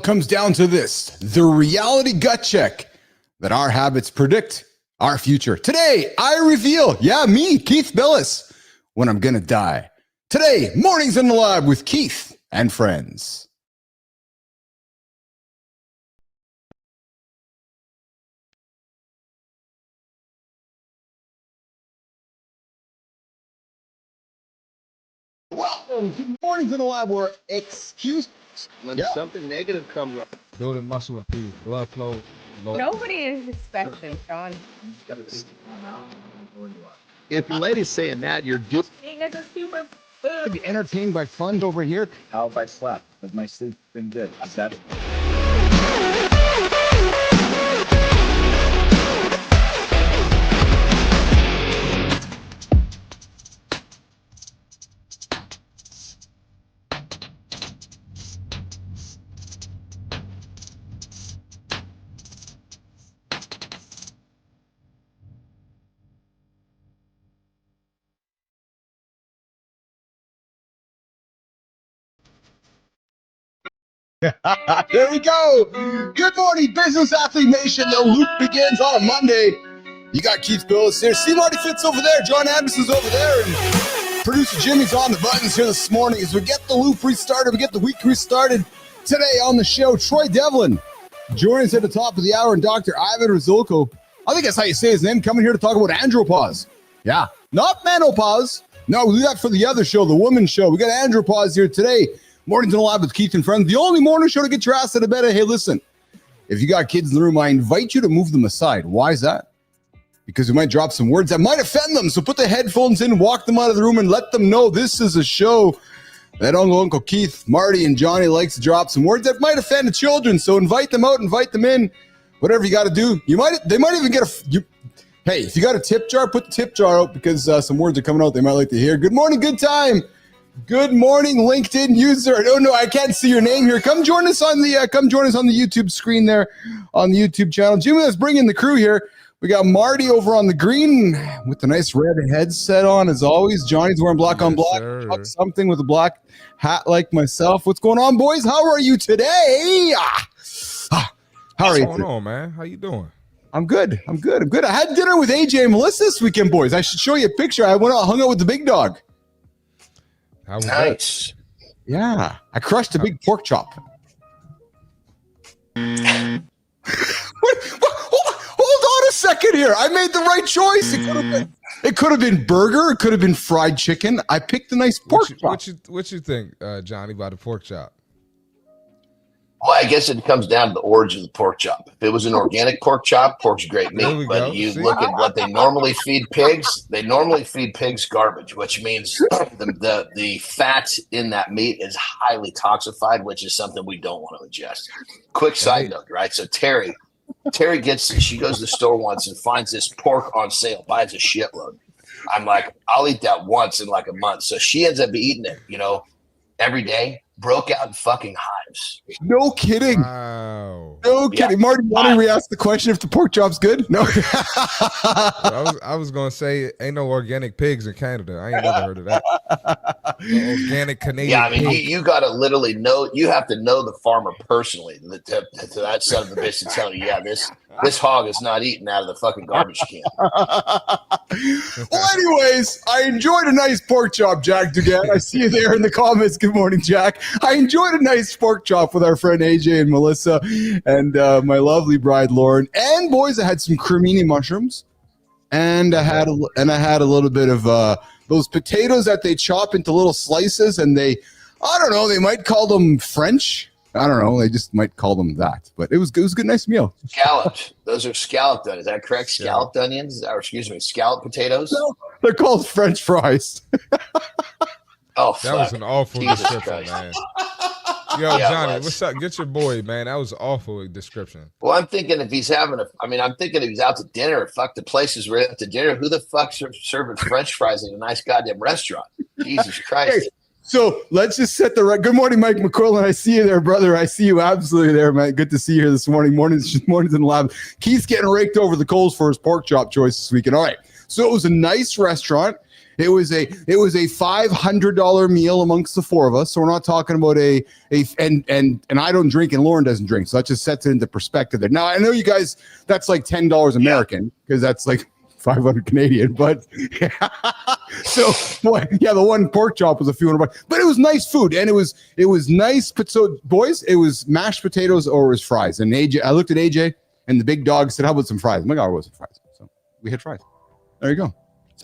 comes down to this: the reality gut check that our habits predict our future. Today, I reveal, me, Keith Billis, when I'm gonna die. Today, Mornings in the Lab with Keith and friends. Welcome to Mornings in the Lab, where excuses when something negative comes up. Building muscle and food, blood flow. Nobody is expecting, Sean. If your lady's saying that, you're just being a super be entertained by fun over here. How if I slept? Has my sleep been good? Is that There we go. Good morning, Business Athlete Nation. The loop begins on a Monday. You got Keith Billis here. See Marty Fitz over there. John Anderson's over there. And producer Jimmy's on the buttons here this morning as we get the loop restarted. We get the week restarted. Today on the show, Troy Devlin joining us at the top of the hour, and Dr. Ivan Rizulko. I think that's how you say his name. Coming here to talk about andropause. Yeah, not menopause. No, we do that for the other show, the women's show. We got andropause here today. Mornings in the Lab with Keith and friends. The only morning show to get your ass out of bed. Hey, listen, if you got kids in the room, I invite you to move them aside. Why is that? Because we might drop some words that might offend them. So put the headphones in, walk them out of the room, and let them know this is a show that Uncle Keith, Marty, and Johnny likes to drop some words that might offend the children. So invite them out, invite them in, whatever you got to do. They might even get hey, if you got a tip jar, put the tip jar out because some words are coming out they might like to hear. Good morning, good time. Good morning, LinkedIn user. No, I can't see your name here. Come join us on the YouTube screen there on the YouTube channel. Jimmy, let's bring in the crew here. We got Marty over on the green with the nice red headset on as always. Johnny's wearing black on black. Something with a black hat like myself. What's going on, boys? How are you today? How are you? What's going on, man? How you doing? I'm good. I had dinner with AJ and Melissa this weekend, boys. I should show you a picture. I went out, hung out with the big dog. How was nice. That? Yeah, I crushed a big pork chop. Hold on a second here. I made the right choice. It could have been burger. It could have been fried chicken. I picked a nice pork chop. What you think, Johnny, about the pork chop? Well, I guess it comes down to the origin of the pork chop. If it was an organic pork chop, pork's great meat. But you look at what they normally feed pigs. They normally feed pigs garbage, which means the fat in that meat is highly toxified, which is something we don't want to ingest. Quick side note, right? So Terry she goes to the store once and finds this pork on sale, buys a shitload. I'm like, I'll eat that once in like a month. So she ends up eating it, every day. Broke out in fucking hives. No kidding. Wow. No kidding. Marty, want to re-ask the question if the pork chop's good? No. I was going to say, ain't no organic pigs in Canada. I ain't never heard of that. No organic Canadian Yeah, I mean, pig. you got to literally know, you have to know the farmer personally to that son of a bitch to tell you, this hog is not eating out of the fucking garbage can. Well, anyways, I enjoyed a nice pork chop, Jack Dugan. I see you there in the comments. Good morning, Jack. I enjoyed a nice pork chop with our friend AJ and Melissa and my lovely bride Lauren. And boys, I had some cremini mushrooms, and I had a little bit of those potatoes that they chop into little slices, and they might call them French. I don't know. They just might call them that, but it was a good, nice meal. Scalloped. Those are scalloped onions. Is that correct? Scalloped onions, or scalloped potatoes. No, they're called French fries. Oh, that was an awful Jesus description, Christ. man. Yo, Johnny, what's up? Get your boy, man. That was an awful description. Well, I'm thinking if he's out to dinner, fuck, the place is right out to dinner. Who the fuck's serving French fries in a nice goddamn restaurant? Jesus Christ. Hey, so let's just set the right. Good morning, Mike McQuillan. I see you there, brother. I see you absolutely there, man. Good to see you here this morning. Mornings in the lab. Keith's getting raked over the coals for his pork chop choice this weekend. All right. So it was a nice restaurant. It was a $500 meal amongst the four of us. So we're not talking about and I don't drink and Lauren doesn't drink. So that just sets it into perspective there. Now I know you guys, that's like $10 American because that's like 500 Canadian, but so the one pork chop was a few $100, but it was nice food and it was nice. But so boys, it was mashed potatoes or it was fries. And AJ, I looked at AJ and the big dog said, "How about some fries?" I'm like, "Oh, it wasn't fries." So we had fries. There you go.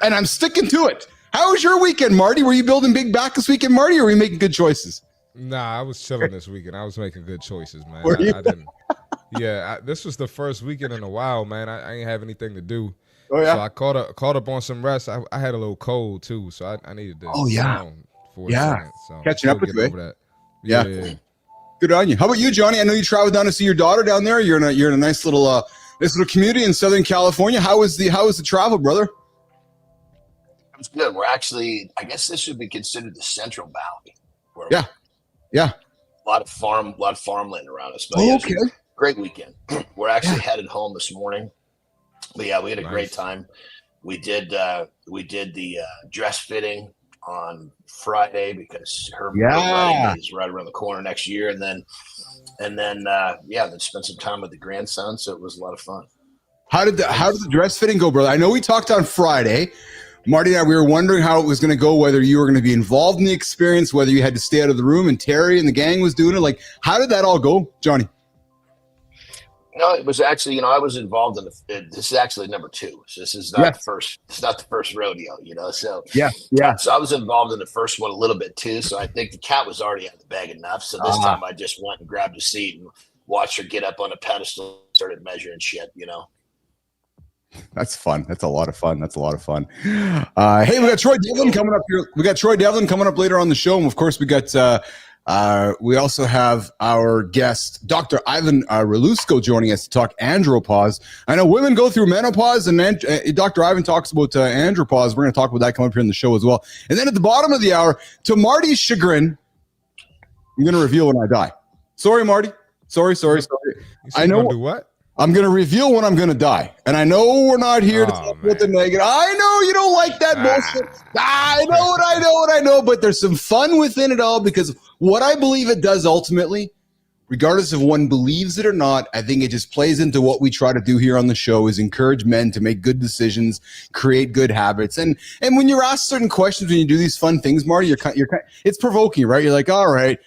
And I'm sticking to it. How was your weekend, Marty? Were you building big back this weekend, Marty, or were you making good choices? Nah, I was chilling this weekend. I was making good choices, man. Were you? I didn't. Yeah, this was the first weekend in a while, man. I ain't have anything to do. Oh yeah. So I caught up on some rest. I had a little cold too, so I needed to. Oh yeah. For a second, so catching up with you. That. Yeah. Good on you. How about you, Johnny? I know you traveled down to see your daughter down there. You're in a nice little community in Southern California. How was the travel, brother? It was good. We're actually, I guess this should be considered the Central Valley. Yeah. A lot of farmland around us. But okay. Great weekend. We're actually headed home this morning. But yeah, we had a great time. We did the dress fitting on Friday because her wedding is right around the corner next year, and then spent some time with the grandson. So it was a lot of fun. How did the dress fitting go, brother? I know we talked on Friday. Marty and I, we were wondering how it was going to go, whether you were going to be involved in the experience, whether you had to stay out of the room, and Terry and the gang was doing it. Like, how did that all go, Johnny? No, it was actually, I was involved in this is actually number 2. So this is not the first. It's not the first rodeo, So yeah. So I was involved in the first one a little bit too. So I think the cat was already out of the bag enough. So this time I just went and grabbed a seat and watched her get up on a pedestal, and started measuring shit, That's fun. That's a lot of fun. Hey, we got Troy Devlin coming up here. We got Troy Devlin coming up later on the show. And of course, we got we also have our guest, Dr. Ivan Rizulko, joining us to talk andropause. I know women go through menopause, and Dr. Ivan talks about andropause. We're going to talk about that coming up here in the show as well. And then at the bottom of the hour, to Marty's chagrin, I'm going to reveal when I die. Sorry, Marty. Sorry. I know. Do what? I'm going to reveal when I'm going to die. And I know we're not here to talk about the negative. I know you don't like that bullshit. I know. But there's some fun within it all, because what I believe it does ultimately, regardless of one believes it or not, I think it just plays into what we try to do here on the show, is encourage men to make good decisions, create good habits. And when you're asked certain questions, when you do these fun things, Marty, it's provoking, right? You're like, all right,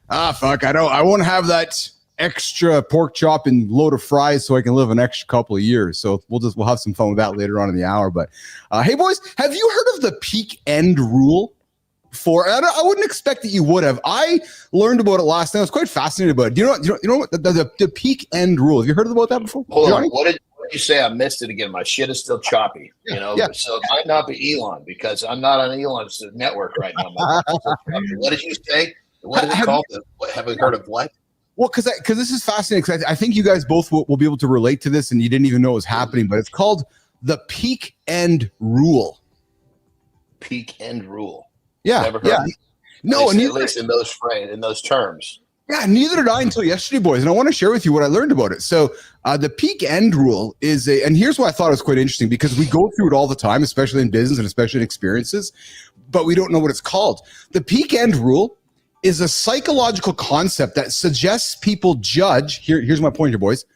fuck, I won't have that extra pork chop and load of fries so I can live an extra couple of years. So we'll have some fun with that later on in the hour. But hey, boys, have you heard of the peak end rule? I wouldn't expect that you would have. I learned about it last night. I was quite fascinated about it. You know what the peak end rule? Have you heard about that before? Hold on. What did you say? I missed it again. My shit is still choppy. So it might not be Elon, because I'm not on Elon's network right now. What did you say? What is it called? Have we heard of what? Well, because this is fascinating, because I think you guys both will be able to relate to this, and you didn't even know it was happening, but it's called the peak end rule. Peak end rule. Yeah. Never heard of it. No, at least in those terms. Yeah, neither did I until yesterday, boys. And I want to share with you what I learned about it. So the peak end rule is and here's why I thought it was quite interesting, because we go through it all the time, especially in business and especially in experiences, but we don't know what it's called. The peak end rule is a psychological concept that suggests people judge, here's my point here, boys,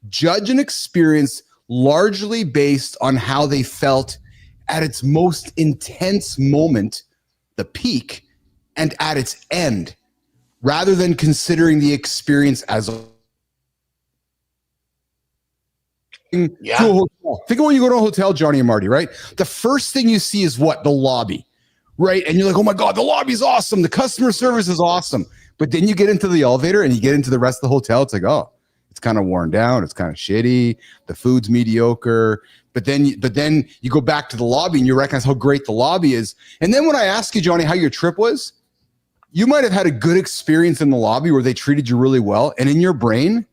judge an experience largely based on how they felt at its most intense moment, the peak, and at its end, rather than considering the experience as a to a hotel. Think of when you go to a hotel, Johnny and Marty, right? The first thing you see is what? The lobby. Right. And you're like, oh my God, the lobby's awesome. The customer service is awesome. But then you get into the elevator and you get into the rest of the hotel. It's like, oh, it's kind of worn down. It's kind of shitty. The food's mediocre. But then you go back to the lobby and you recognize how great the lobby is. And then when I ask you, Johnny, how your trip was, you might have had a good experience in the lobby where they treated you really well. And in your brain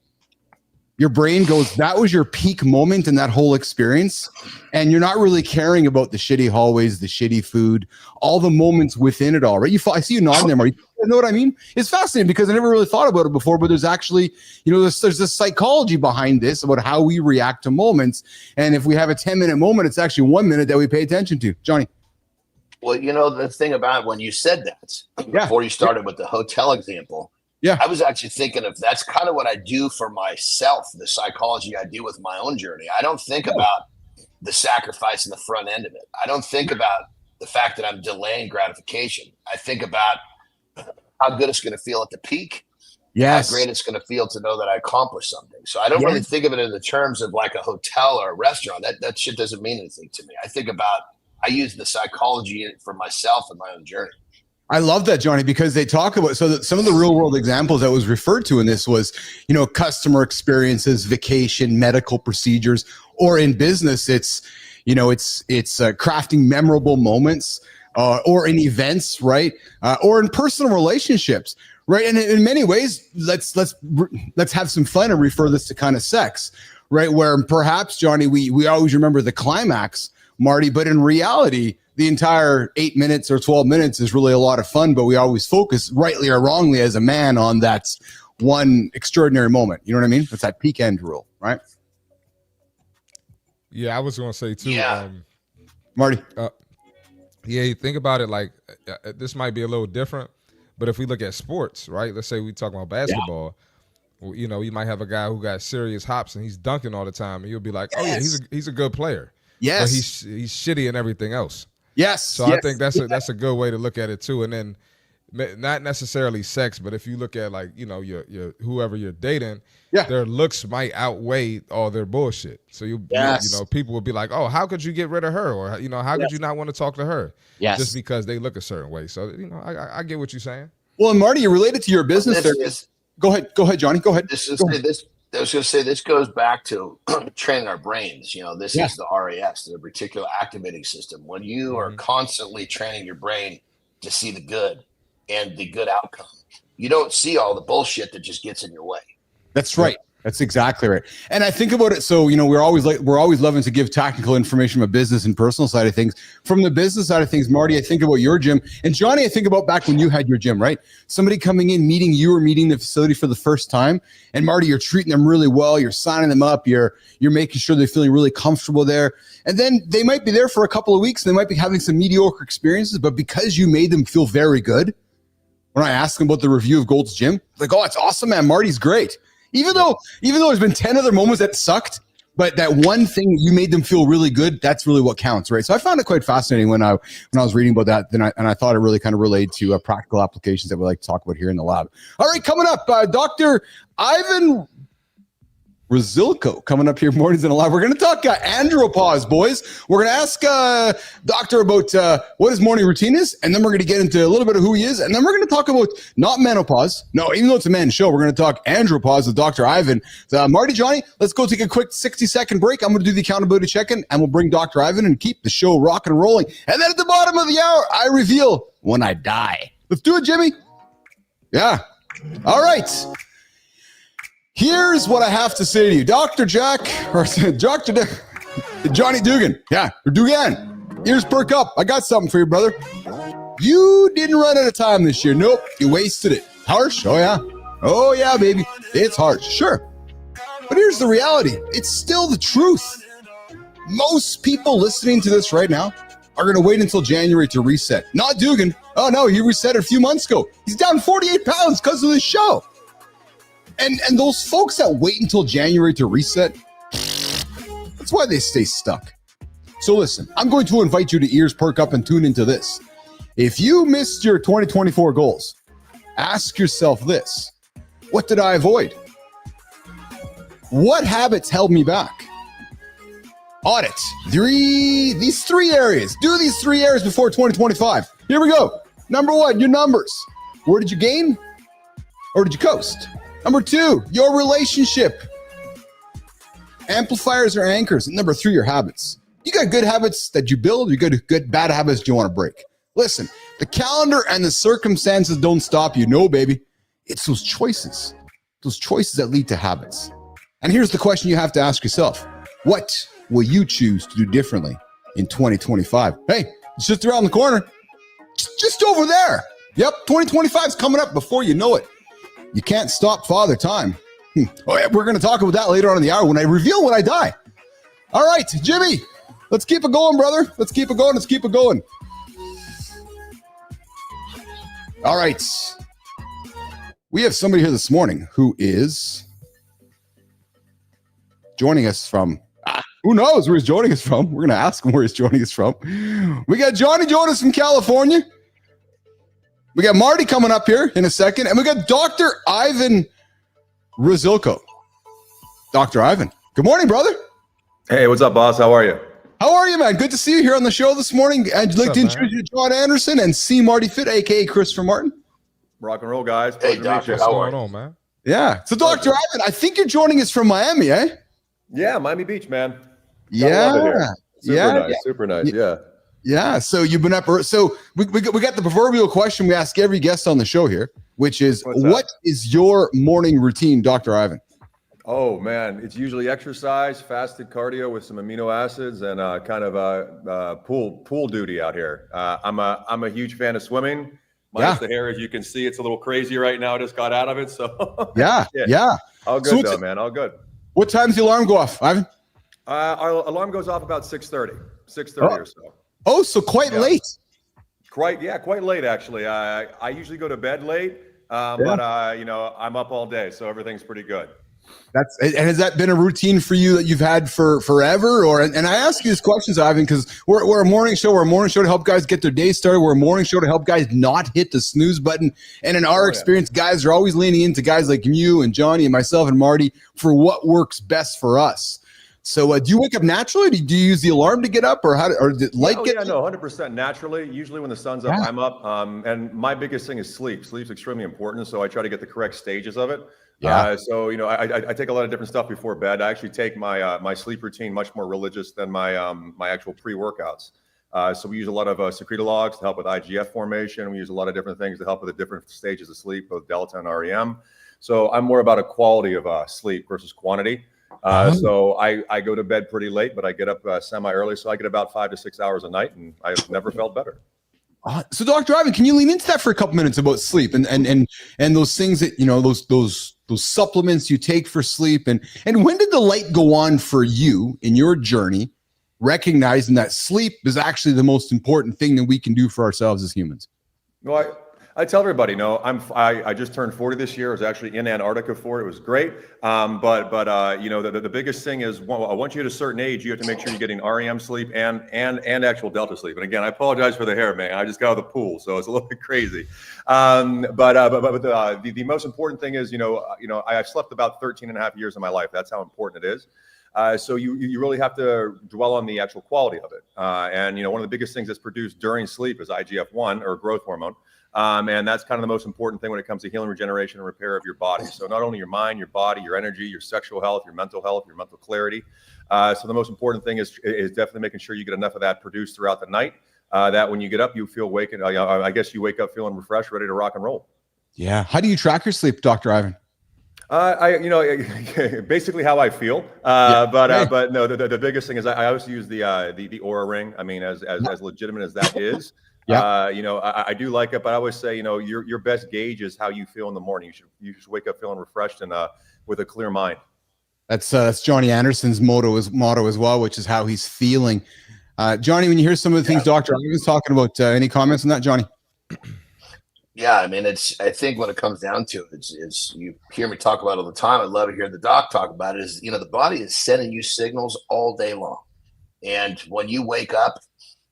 goes, that was your peak moment in that whole experience. And you're not really caring about the shitty hallways, the shitty food, all the moments within it all, right? I see you nodding there, Marty. You know what I mean? It's fascinating because I never really thought about it before, but there's actually, there's this psychology behind this about how we react to moments. And if we have a 10-minute moment, it's actually 1 minute that we pay attention to. Johnny. Well, the thing about when you said that before you started with the hotel example, I was actually thinking of that's kind of what I do for myself, the psychology I do with my own journey. I don't think about the sacrifice in the front end of it. I don't think about the fact that I'm delaying gratification. I think about how good it's going to feel at the peak. How great it's going to feel to know that I accomplished something. So I don't really think of it in the terms of like a hotel or a restaurant. That shit doesn't mean anything to me. I use the psychology for myself and my own journey. I love that, Johnny, because they talk about, so that some of the real world examples that was referred to in this was, customer experiences, vacation, medical procedures, or in business, it's crafting memorable moments, or in events, right? Or in personal relationships, right? And in many ways, let's have some fun and refer this to kind of sex, right? Where perhaps, Johnny, we always remember the climax, Marty, but in reality, the entire 8 minutes or 12 minutes is really a lot of fun, but we always focus, rightly or wrongly, as a man on that one extraordinary moment. You know what I mean? It's that peak end rule, right? Yeah, I was going to say too, Marty. You think about it like this might be a little different, but if we look at sports, right? Let's say we talk about basketball. Well, you might have a guy who got serious hops and he's dunking all the time, and you'll be like, "Oh yeah, he's a good player." Yes, but he's shitty in everything else. Yes. So I think that's a good way to look at it too. And then not necessarily sex, but if you look at like, your whoever you're dating, their looks might outweigh all their bullshit. So people will be like, "Oh, how could you get rid of her?" Or, how could you not want to talk to her? Yes. Just because they look a certain way. So, I get what you're saying. Well, and Marty, you related to your business. Go ahead, Johnny. Go ahead. I was going to say this goes back to training our brains. This is the RAS, the reticular activating system. When you are constantly training your brain to see the good and the good outcome, you don't see all the bullshit that just gets in your way. That's right. That's exactly right. And I think about it. So, we're always loving to give technical information from a business and personal side of things. From the business side of things, Marty, I think about your gym, and Johnny, I think about back when you had your gym, right? Somebody coming in, meeting you or meeting the facility for the first time. And Marty, you're treating them really well. You're signing them up. You're making sure they're feeling really comfortable there. And then they might be there for a couple of weeks and they might be having some mediocre experiences, but because you made them feel very good, when I ask them about the review of Gold's Gym, like, "Oh, it's awesome, man. Marty's great." Even though there's been 10 other moments that sucked, but that one thing you made them feel really good, that's really what counts, right? So I found it quite fascinating when I was reading about that, and I thought it really kind of related to practical applications that we like to talk about here in the lab. All right, coming up, Dr. Ivan Rizulko coming up here mornings in the lab. We're going to talk Andropause, boys. We're going to ask Doctor about what his morning routine is, and then we're going to get into a little bit of who he is, and then we're going to talk about not menopause. No, even though it's a man's show, we're going to talk Andropause with Dr. Ivan. Marty, Johnny, let's go take a quick 60-second break. I'm going to do the accountability check-in, and we'll bring Dr. Ivan and keep the show rocking and rolling. And then at the bottom of the hour, I reveal when I die. Let's do it, Jimmy. Yeah. All right. Here's what I have to say to you, Dr. Jack, or Dr. Johnny Dugan. Yeah, or Dugan. Ears perk up. I got something for you, brother. You didn't run out of time this year. Nope, you wasted it. Harsh? Oh, yeah. Oh, yeah, baby. It's harsh. Sure. But here's the reality. It's still the truth. Most people listening to this right now are going to wait until January to reset. Not Dugan. Oh, no, he reset it a few months ago. He's down 48 pounds because of this show. And those folks that wait until January to reset, that's why they stay stuck. So listen, I'm going to invite you to ears perk up and tune into this. If you missed your 2024 goals, ask yourself this: what did I avoid? What habits held me back? Audit these three areas. Do these three areas before 2025. Here we go. Number one, your numbers. Where did you gain or did you coast? Number two, your relationship. Amplifiers or anchors. And number three, your habits. You got good habits that you build. You got good bad habits you want to break. Listen, the calendar and the circumstances don't stop you. No, baby. It's those choices that lead to habits. And here's the question you have to ask yourself. What will you choose to do differently in 2025? Hey, it's just around the corner. Just over there. Yep, 2025 is coming up before you know it. You can't stop Father Time. Oh, yeah, we're going to talk about that later on in the hour when I reveal when I die. All right, Jimmy, let's keep it going, brother. Let's keep it going. All right. We have somebody here this morning who is joining us from, who knows where he's joining us from. We're going to ask him where he's joining us from. We got Johnny joining us from California. We got Marty coming up here in a second. And we got Dr. Ivan Rizulko. Dr. Ivan. Good morning, brother. Hey, what's up, boss? How are you? How are you, man? Good to see you here on the show this morning. I'd like to introduce you to John Anderson and C. Marty Fit, a.k.a. Christopher Martin. Rock and roll, guys. Hey, doctor, What's going on, man? Yeah. So, Dr. Ivan, I think you're joining us from Miami, eh? Yeah, Miami Beach, man. Yeah. Super nice. Yeah. Yeah. So you've been up. So we got the proverbial question we ask every guest on the show here, which is, what is your morning routine, Dr. Ivan? Oh man, it's usually exercise, fasted cardio with some amino acids, and kind of pool duty out here. I'm a huge fan of swimming. Minus the hair, as you can see, it's a little crazy right now. I just got out of it, so yeah. All good though, man. All good. What time's the alarm go off, Ivan? Our alarm goes off about 6:30 or so. Oh, so quite late. Quite late actually. I usually go to bed late, but I'm up all day, so everything's pretty good. And has that been a routine for you that you've had for forever? And I ask you these questions, Ivan, because we're a morning show. We're a morning show to help guys get their day started. We're a morning show to help guys not hit the snooze button. And in our experience, guys are always leaning into guys like you and Johnny and myself and Marty for what works best for us. So do you wake up naturally? Do you use the alarm to get up, or did light get? No, 100% naturally. Usually when the sun's up, I'm up. And my biggest thing is sleep. Sleep's extremely important, so I try to get the correct stages of it. So I take a lot of different stuff before bed. I actually take my sleep routine much more religious than my my actual pre-workouts. So we use a lot of secretologs to help with IGF formation. We use a lot of different things to help with the different stages of sleep, both delta and REM. So I'm more about a quality of sleep versus quantity. So I go to bed pretty late, but I get up semi-early, so I get about 5 to 6 hours a night, and I've never felt better. So, Dr. Ivan, can you lean into that for a couple minutes about sleep and those things that those supplements you take for sleep, and when did the light go on for you in your journey, recognizing that sleep is actually the most important thing that we can do for ourselves as humans? Well, I tell everybody, I just turned 40 this year. I was actually in Antarctica for it. It was great. But the biggest thing is, once you hit a certain age, you have to make sure you're getting REM sleep and actual delta sleep. And again, I apologize for the hair, man. I just got out of the pool, so it's a little bit crazy. But the most important thing is, I've slept about 13 and a half years of my life. That's how important it is. So you really have to dwell on the actual quality of it. And one of the biggest things that's produced during sleep is IGF-1, or growth hormone. And that's kind of the most important thing when it comes to healing, regeneration, and repair of your body. So not only your mind, your body, your energy, your sexual health, your mental clarity. So the most important thing is definitely making sure you get enough of that produced throughout the night, that when you get up, you feel awake. And I guess you wake up feeling refreshed, ready to rock and roll. Yeah. How do you track your sleep, Dr. Ivan? Basically how I feel. But no, the biggest thing is I always use the Oura ring. I mean, as legitimate as that is. I do like it, but I always say, your best gauge is how you feel in the morning. You should wake up feeling refreshed and with a clear mind. That's Johnny Anderson's motto as well, which is how he's feeling. Johnny, when you hear some of the things Dr. Ivan's talking about, any comments on that, Johnny? Yeah, I mean, I think when it comes down to it, is you hear me talk about it all the time. I'd love to hear the doc talk about it. Is the body is sending you signals all day long, and when you wake up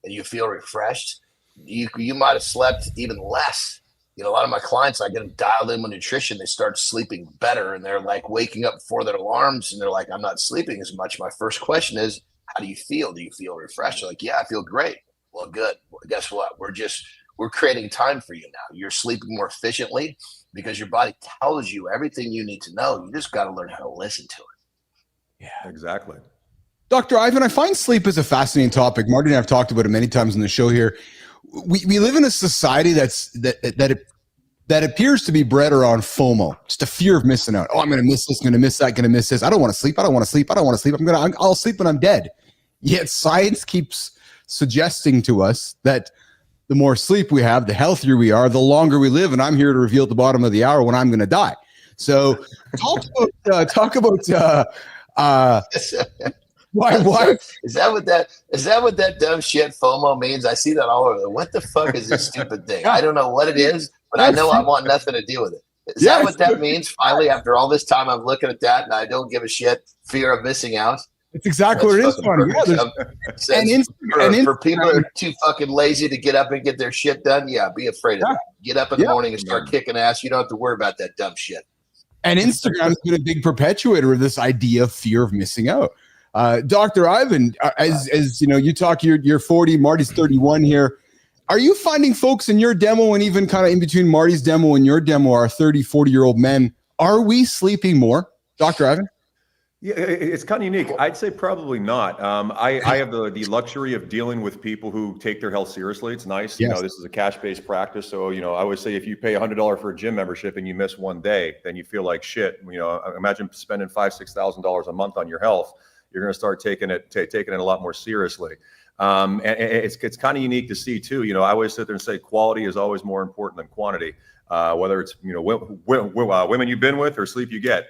and you feel refreshed, you might have slept even less. A lot of my clients, I get them dialed in with nutrition. They start sleeping better, and they're like waking up before their alarms, and they're like, I'm not sleeping as much. My first question is, how do you feel? Do you feel refreshed? They're like, yeah, I feel great. Well, good. Well, guess what? We're creating time for you now. You're sleeping more efficiently because your body tells you everything you need to know. You just got to learn how to listen to it. Yeah, exactly. Dr. Ivan, I find sleep is a fascinating topic. Marty and I have talked about it many times on the show here. We live in a society that appears to be bred around FOMO, just a fear of missing out. Oh, I'm going to miss this, going to miss that, going to miss this. I don't want to sleep. I'll sleep when I'm dead. Yet science keeps suggesting to us that the more sleep we have, the healthier we are, the longer we live. And I'm here to reveal at the bottom of the hour when I'm going to die. So talk about Why? Is that what that dumb shit FOMO means? I see that all over. What the fuck is this stupid thing? I don't know what it is, but I know I want nothing to do with it. Is that what that means? Finally, after all this time, I'm looking at that and I don't give a shit. Fear of missing out. It's exactly what it is, Tony. For people that are too fucking lazy to get up and get their shit done, be afraid of that. Get up in the morning and start kicking ass. You don't have to worry about that dumb shit. And Instagram has been a big perpetuator of this idea of fear of missing out. Dr. Ivan, as you know, you talk, you're 40, Marty's 31 here. Are you finding folks in your demo and even kind of in between Marty's demo and your demo are 30, 40-year-old men? Are we sleeping more, Dr. Ivan? Yeah, it's kind of unique. I'd say probably not. I have the luxury of dealing with people who take their health seriously. It's nice. Yes. You know, this is a cash-based practice. So, you know, I always say if you pay $100 for a gym membership and you miss one day, then you feel like shit. You know, imagine spending $5,000-$6,000 a month on your health. You're going to start taking it a lot more seriously. And it's kind of unique to see too. You know, I always sit there and say quality is always more important than quantity. Whether it's, you know, women you've been with or sleep you get.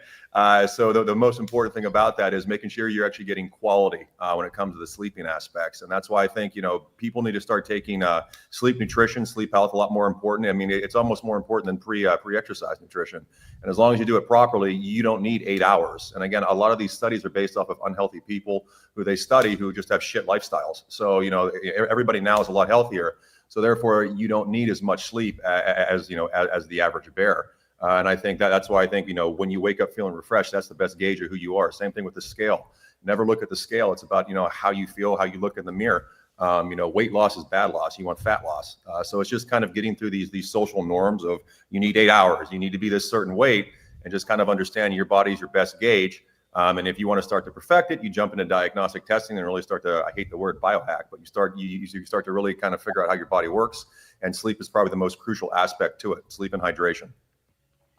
So the most important thing about that is making sure you're actually getting quality when it comes to the sleeping aspects. And that's why I think, you know, people need to start taking sleep nutrition, sleep health a lot more important. I mean, it's almost more important than pre-exercise nutrition. And as long as you do it properly, you don't need 8 hours. And again, a lot of these studies are based off of unhealthy people who they study who just have shit lifestyles. So, you know, everybody now is a lot healthier. So therefore, you don't need as much sleep as you know, as the average bear. And I think that's why I think, you know, when you wake up feeling refreshed, that's the best gauge of who you are. Same thing with the scale. Never look at the scale. It's about, you know, how you feel, how you look in the mirror. You know, weight loss is bad loss. You want fat loss. So it's just kind of getting through these social norms of you need 8 hours, you need to be this certain weight, and just kind of understanding your body's your best gauge. And if you want to start to perfect it, you jump into diagnostic testing and really start to, I hate the word biohack, but you start to really kind of figure out how your body works. And sleep is probably the most crucial aspect to it, sleep and hydration.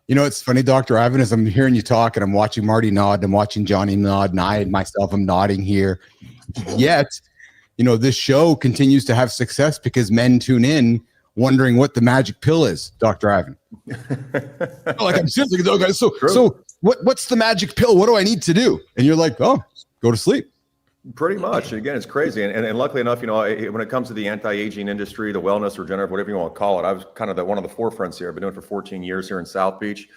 You know, it's funny, Dr. Ivan, as I'm hearing you talk and I'm watching Marty nod, and I'm watching Johnny nod, and I myself am nodding here. Yet, you know, this show continues to have success because men tune in wondering what the magic pill is, Dr. Ivan. Like, I'm seriously, okay, so what's the magic pill? What do I need to do? And you're like, oh, go to sleep. Pretty much. Again, it's crazy. And luckily enough, you know, when it comes to the anti-aging industry, the wellness, regenerative, whatever you want to call it, I was kind of one of the forefronts here. I've been doing it for 14 years here in South Beach.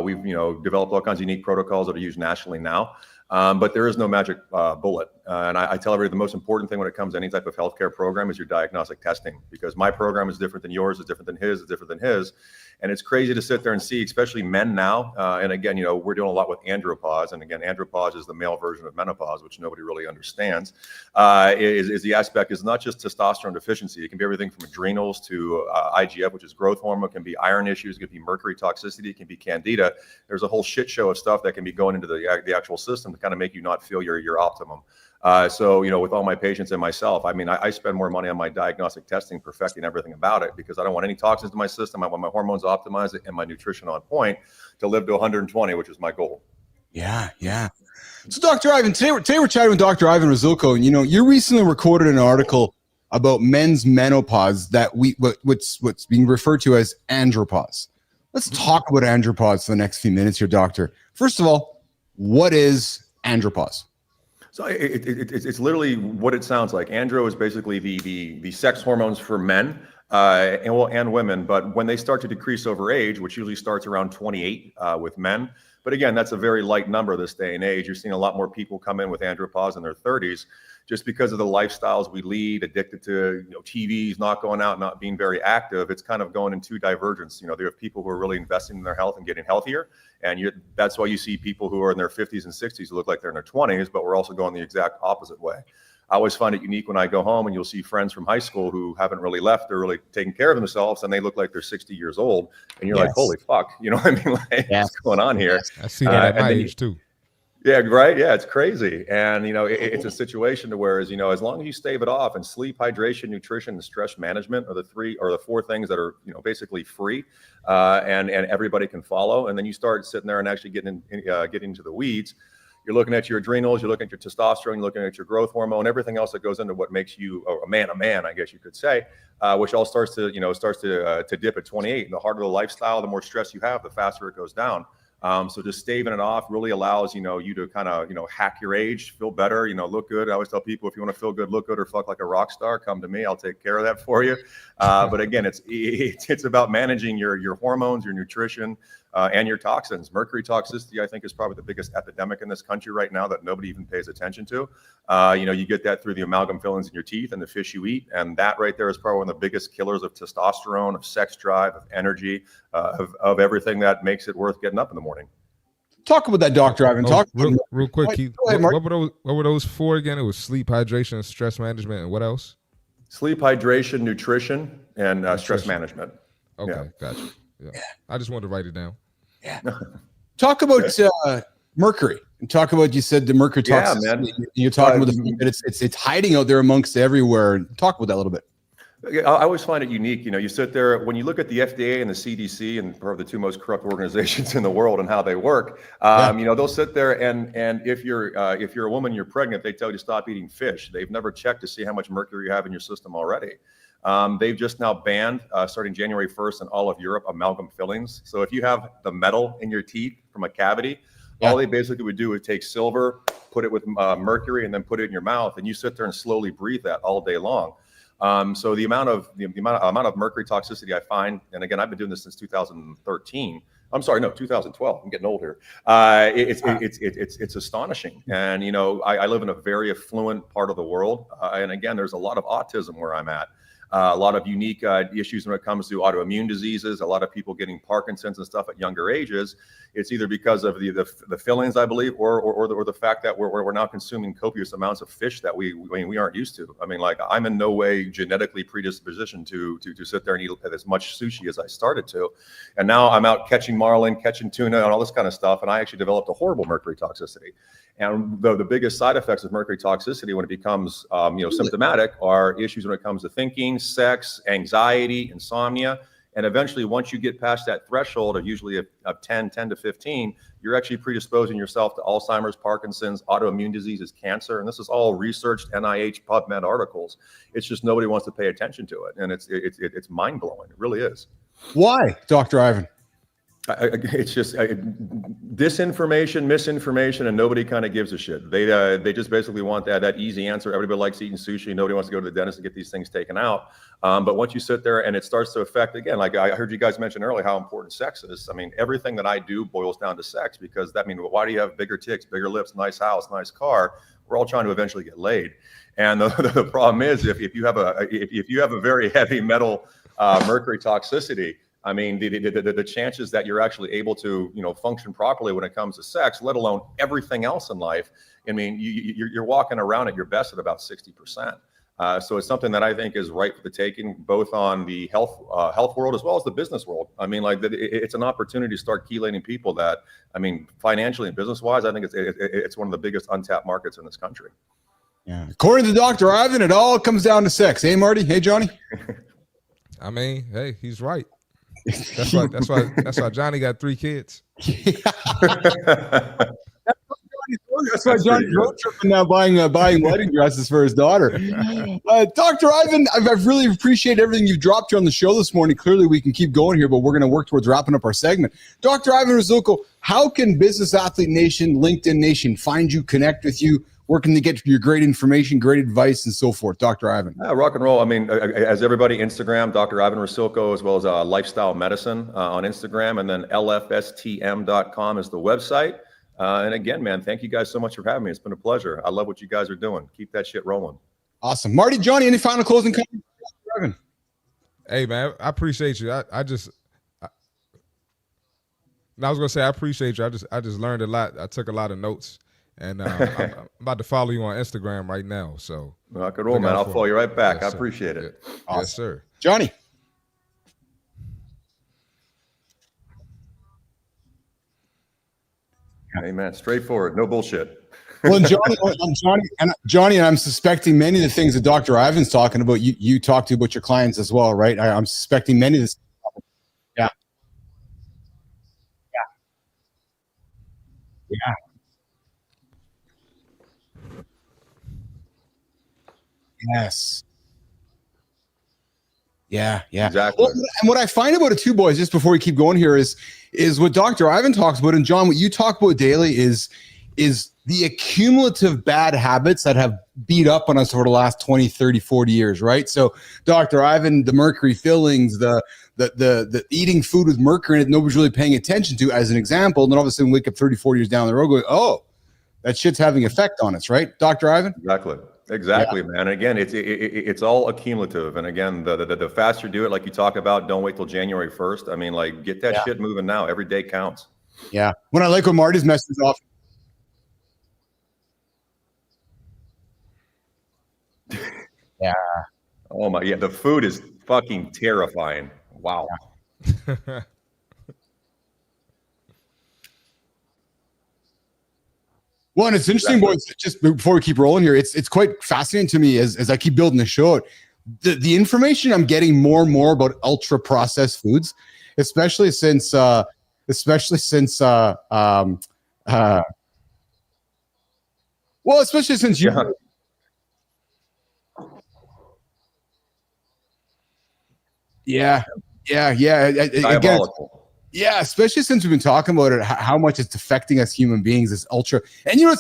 We've, you know, developed all kinds of unique protocols that are used nationally now. But there is no magic bullet. And I tell everybody the most important thing when it comes to any type of healthcare program is your diagnostic testing, because my program is different than yours, is different than his, is different than his. And it's crazy to sit there and see, especially men now. And again, you know, we're doing a lot with Andropause. And again, Andropause is the male version of menopause, which nobody really understands. Is the aspect is not just testosterone deficiency. It can be everything from adrenals to IGF, which is growth hormone. It can be iron issues. It can be mercury toxicity. It can be candida. There's a whole shit show of stuff that can be going into the actual system to kind of make you not feel your optimum. So, you know, with all my patients and myself, I mean, I spend more money on my diagnostic testing, perfecting everything about it, because I don't want any toxins in my system. I want my hormones optimized and my nutrition on point to live to 120, which is my goal. Yeah, yeah. So, Dr. Ivan, today we're chatting with Dr. Ivan Rizulko, and you know, you recently recorded an article about men's menopause that what's being referred to as andropause. Let's talk about andropause for the next few minutes here, Doctor. First of all, what is andropause? So it's literally what it sounds like. Andro is basically the sex hormones for men and women. But when they start to decrease over age, which usually starts around 28 with men. But again, that's a very light number this day and age. You're seeing a lot more people come in with andropause in their 30s just because of the lifestyles we lead, addicted to, you know, TVs, not going out, not being very active. It's kind of going in two divergence. You know, there are people who are really investing in their health and getting healthier. And that's why you see people who are in their 50s and 60s who look like they're in their 20s, but we're also going the exact opposite way. I always find it unique when I go home and you'll see friends from high school who haven't really left or really taken care of themselves, and they look like they're 60 years old. And you're like, holy fuck, you know what I mean? Like, what's going on here? I see that at my age too. Yeah, right. Yeah, it's crazy. And, you know, it's a situation to where, you know, as long as you stave it off, and sleep, hydration, nutrition, and stress management are the four things that are, you know, basically free and everybody can follow. And then you start sitting there and actually getting into the weeds. You're looking at your adrenals, you're looking at your testosterone, you're looking at your growth hormone, everything else that goes into what makes you a man, I guess you could say, which all starts to dip at 28. And the harder the lifestyle, the more stress you have, the faster it goes down. So just staving it off really allows, you to kind of, hack your age, feel better, look good. I always tell people, if you want to feel good, look good, or fuck like a rock star, come to me. I'll take care of that for you. But again, it's about managing your hormones, your nutrition, and your toxins. Mercury toxicity, I think, is probably the biggest epidemic in this country right now that nobody even pays attention to. You get that through the amalgam fillings in your teeth and the fish you eat. And that right there is probably one of the biggest killers of testosterone, of sex drive, of energy, of everything that makes it worth getting up in the morning. Talk about that, Dr. Ivan. Talk real quick, Keith. What were those for again? It was sleep, hydration, stress management, and what else? Sleep, hydration, nutrition, and stress management. Okay, gotcha. Yeah. I just wanted to write it down. Yeah. Talk about mercury. And talk about, you said the mercury toxicity. Yeah, man. You're talking about it's hiding out there amongst everywhere. Talk about that a little bit. I always find it unique. You sit there, when you look at the FDA and the CDC, and probably the two most corrupt organizations in the world and how they work, they'll sit there and if you're a woman, you're pregnant, they tell you to stop eating fish. They've never checked to see how much mercury you have in your system already. They've just now banned, starting January 1st in all of Europe, amalgam fillings. So if you have the metal in your teeth from a cavity, all they basically would do is take silver, put it with mercury, and then put it in your mouth, and you sit there and slowly breathe that all day long. So the amount of mercury toxicity I find, and again, I've been doing this since 2013. I'm sorry, no, 2012. I'm getting old here. It's astonishing. And I live in a very affluent part of the world, and again, there's a lot of autism where I'm at. A lot of unique issues when it comes to autoimmune diseases. A lot of people getting Parkinson's and stuff at younger ages. It's either because of the fillings, I believe, or the fact that we're now consuming copious amounts of fish that we aren't used to. I mean, like, I'm in no way genetically predispositioned to sit there and eat as much sushi as I started to, and now I'm out catching marlin, catching tuna, and all this kind of stuff, and I actually developed a horrible mercury toxicity. And the biggest side effects of mercury toxicity when it becomes symptomatic are issues when it comes to thinking, sex, anxiety, insomnia. And eventually, once you get past that threshold of usually of 10 to 15, you're actually predisposing yourself to Alzheimer's, Parkinson's, autoimmune diseases, cancer. And this is all researched NIH PubMed articles. It's just nobody wants to pay attention to it. And it's mind blowing. It really is. Why, Dr. Ivan? It's just disinformation, misinformation, and nobody kind of gives a shit. They just basically want that easy answer. Everybody likes eating sushi. Nobody wants to go to the dentist to get these things taken out. But once you sit there and it starts to affect, again, like I heard you guys mention earlier how important sex is. I mean, everything that I do boils down to sex, because that means, why do you have bigger tits, bigger lips, nice house, nice car? We're all trying to eventually get laid. And the problem is, if you have a very heavy metal mercury toxicity, I mean, the chances that you're actually able to, function properly when it comes to sex, let alone everything else in life, I mean, you're walking around at your best at about 60%. So it's something that I think is ripe for the taking, both on the health world as well as the business world. I mean, like, it's an opportunity to start chelating people that, I mean, financially and business wise, I think it's one of the biggest untapped markets in this country. Yeah. According to Dr. Ivan, it all comes down to sex. Hey, Marty. Hey, Johnny. I mean, hey, he's right. That's why Johnny got 3 kids. That's why Johnny's road tripping now, buying wedding dresses for his daughter. Dr. Ivan, I've really appreciated everything you've dropped here on the show this morning. Clearly, we can keep going here, but we're going to work towards wrapping up our segment. Dr. Ivan Rizulko, how can Business Athlete Nation, LinkedIn Nation find you, connect with you? Where can they get your great information, great advice, and so forth? Dr. Ivan. Rock and roll. I mean, as everybody, Instagram, Dr. Ivan Rizulko, as well as Lifestyle Medicine on Instagram, and then lfstm.com is the website. And again, man, thank you guys so much for having me. It's been a pleasure. I love what you guys are doing. Keep that shit rolling. Awesome. Marty, Johnny, any final closing comments? Dr. Ivan? Hey, man, I appreciate you. I was going to say, I appreciate you. I just learned a lot. I took a lot of notes. And I'm about to follow you on Instagram right now. So rock and roll, man. I'll follow you right back. Yes, I appreciate it. Yeah. Awesome. Yes, sir. Johnny. Hey, man, straightforward, no bullshit. Well, Johnny, and I'm suspecting many of the things that Dr. Ivan's talking about, you talk to about your clients as well, right? I'm suspecting many of this. Yeah. Yeah. Yes. Yeah, yeah. Exactly. Well, and what I find about it too, boys, just before we keep going here, is what Dr. Ivan talks about, and John, what you talk about daily is the accumulative bad habits that have beat up on us over the last 20, 30, 40 years, right? So Dr. Ivan, the mercury fillings, the eating food with mercury in it, nobody's really paying attention to as an example. And then all of a sudden we wake up 30, 40 years down the road going, oh, that shit's having effect on us, right? Dr. Ivan? Exactly, man. And again, it's all accumulative. And again, the faster you do it, like you talk about, don't wait till January 1st. I mean, like, get that shit moving now. Every day counts. Yeah. When I like when Marty's message off. Yeah. Oh my, yeah. The food is fucking terrifying. Wow. Well, and it's interesting, boys, just before we keep rolling here, it's quite fascinating to me as I keep building the show. The information I'm getting more and more about ultra processed foods, especially since well, especially since you Yeah. Again, yeah, especially since we've been talking about it, how much it's affecting us human beings, this ultra. And you know,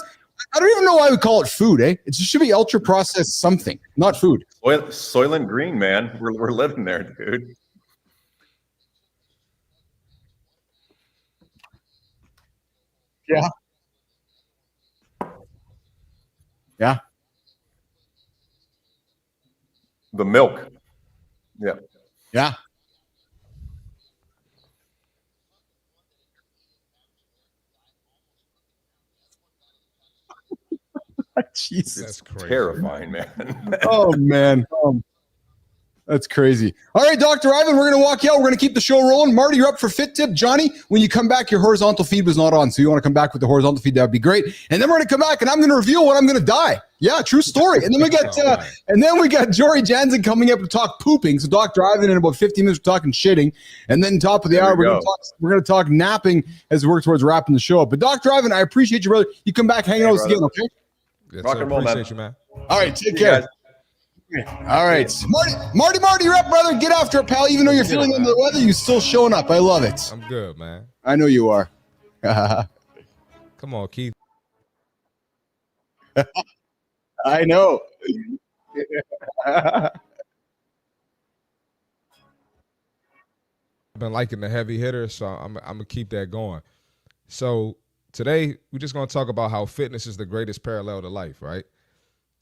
I don't even know why we call it food, eh? It should be ultra processed something, not food. Soylent Green, man. We're living there, dude. Yeah. Yeah. The milk. Yeah. Yeah. Jesus, that's crazy. Terrifying, man. Oh man. That's crazy. All right, Dr. Ivan, we're going to walk you out. We're going to keep the show rolling. Marty, you're up for Fit Tip. Johnny, when you come back, your horizontal feed was not on. So you want to come back with the horizontal feed, that would be great. And then we're going to come back and I'm going to reveal when I'm going to die. Yeah, true story. And then we got Jory Jansen coming up to talk pooping. So Dr. Ivan, in about 15 minutes, we're talking shitting. And then top of the hour, we're going to talk napping as we work towards wrapping the show up. But Dr. Ivan, I appreciate you, brother. You come back, hang out with us again, okay? Yes, rock and roll, man. You, man. All right, take care. All right, Marty, you're up, brother. Get after it, pal. Even though you're feeling under the weather, you're still showing up. I love it. I'm good, man. I know you are. Come on, Keith. I know. I've been liking the heavy hitters, so I'm gonna keep that going. So today we're just gonna talk about how fitness is the greatest parallel to life, right?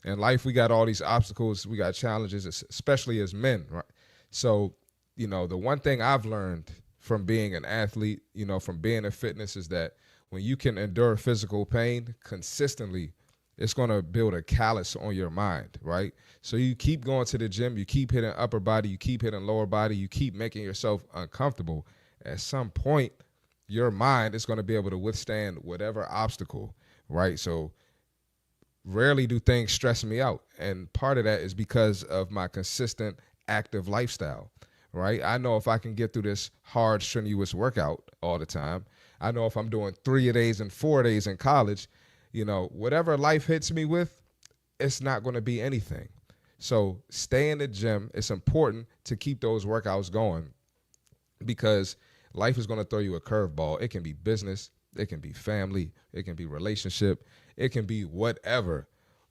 In life, we got all these obstacles, we got challenges, especially as men, right? So, you know, the one thing I've learned from being an athlete, you know, from being in fitness is that when you can endure physical pain consistently, it's going to build a callus on your mind, right? So you keep going to the gym, you keep hitting upper body, you keep hitting lower body, you keep making yourself uncomfortable. At some point, your mind is going to be able to withstand whatever obstacle, right? So rarely do things stress me out. And part of that is because of my consistent active lifestyle, right? I know if I can get through this hard, strenuous workout all the time, I know if I'm doing 3 days and 4 days in college, you know, whatever life hits me with, it's not going to be anything. So stay in the gym. It's important to keep those workouts going because life is going to throw you a curveball. It can be business. It can be family. It can be relationship. It can be whatever.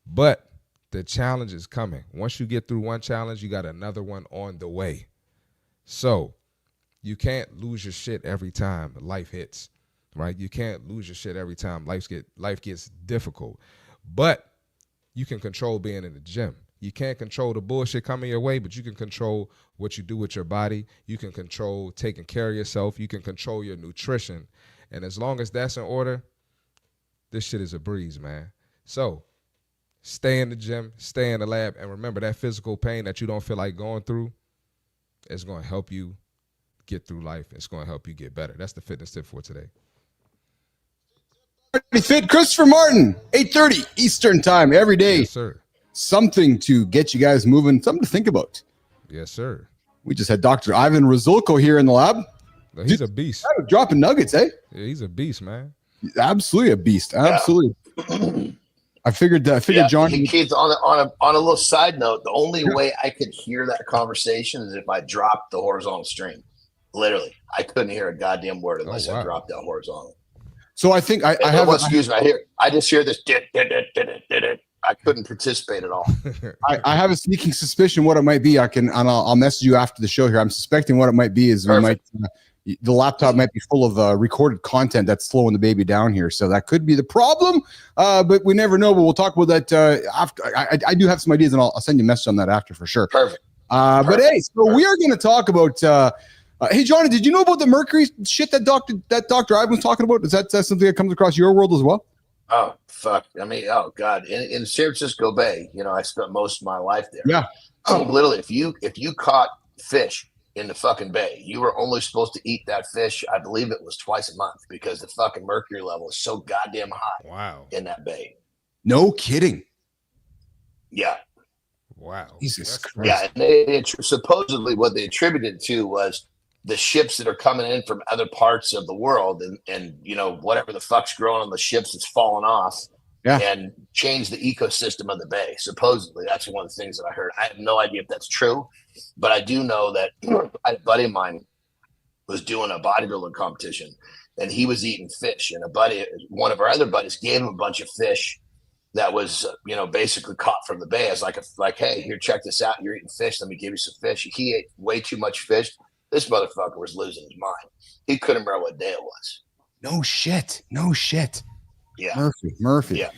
But the challenge is coming. Once you get through one challenge, you got another one on the way. So you can't lose your shit every time life hits, right? You can't lose your shit every time life gets difficult. But you can control being in the gym. You can't control the bullshit coming your way, but you can control what you do with your body. You can control taking care of yourself. You can control your nutrition. And as long as that's in order, this shit is a breeze, man. So stay in the gym, stay in the lab, and remember that physical pain that you don't feel like going through is going to help you get through life. It's going to help you get better. That's the fitness tip for today. Fit Christopher Martin, 8:30 Eastern time every day. Yes, sir. Something to get you guys moving, something to think about. Yes, sir. We just had Dr. Ivan Rizulko here in the lab. He's a beast. Dropping nuggets, eh? Yeah, he's a beast, man. Absolutely a beast. Absolutely. I figured John. Keith, on a little side note, the only way I could hear that conversation is if I dropped the horizontal stream. Literally, I couldn't hear a goddamn word unless I dropped that horizontal. So I think I have. Excuse me. I just hear this. I couldn't participate at all. I have a sneaking suspicion what it might be. I'll message you after the show here. I'm suspecting what it might be is the laptop might be full of recorded content that's slowing the baby down here. So that could be the problem. But we never know. But we'll talk about that after. I do have some ideas, and I'll send you a message on that after for sure. Perfect. But hey, so we are going to talk about. Hey, Johnny, did you know about the mercury shit that Dr. Ivan was talking about? Is that something that comes across your world as well? Oh, fuck. I mean, oh, God. In San Francisco Bay, I spent most of my life there. Yeah. Literally, if you caught fish in the fucking bay, you were only supposed to eat that fish, I believe it was twice a month, because the fucking mercury level is so goddamn high. Wow. In that bay. No kidding. Yeah. Wow. Jesus Christ. Yeah. And they supposedly what they attributed to was the ships that are coming in from other parts of the world and whatever the fuck's growing on the ships is falling off and change the ecosystem of the bay. Supposedly, that's one of the things that I heard. I have no idea if that's true, but I do know that a buddy of mine was doing a bodybuilding competition and he was eating fish, and one of our other buddies gave him a bunch of fish that was, basically caught from the bay. I was like, hey, here, check this out. You're eating fish. Let me give you some fish. He ate way too much fish. This motherfucker was losing his mind. He couldn't remember what day it was. No shit. Yeah. Murphy. Yeah.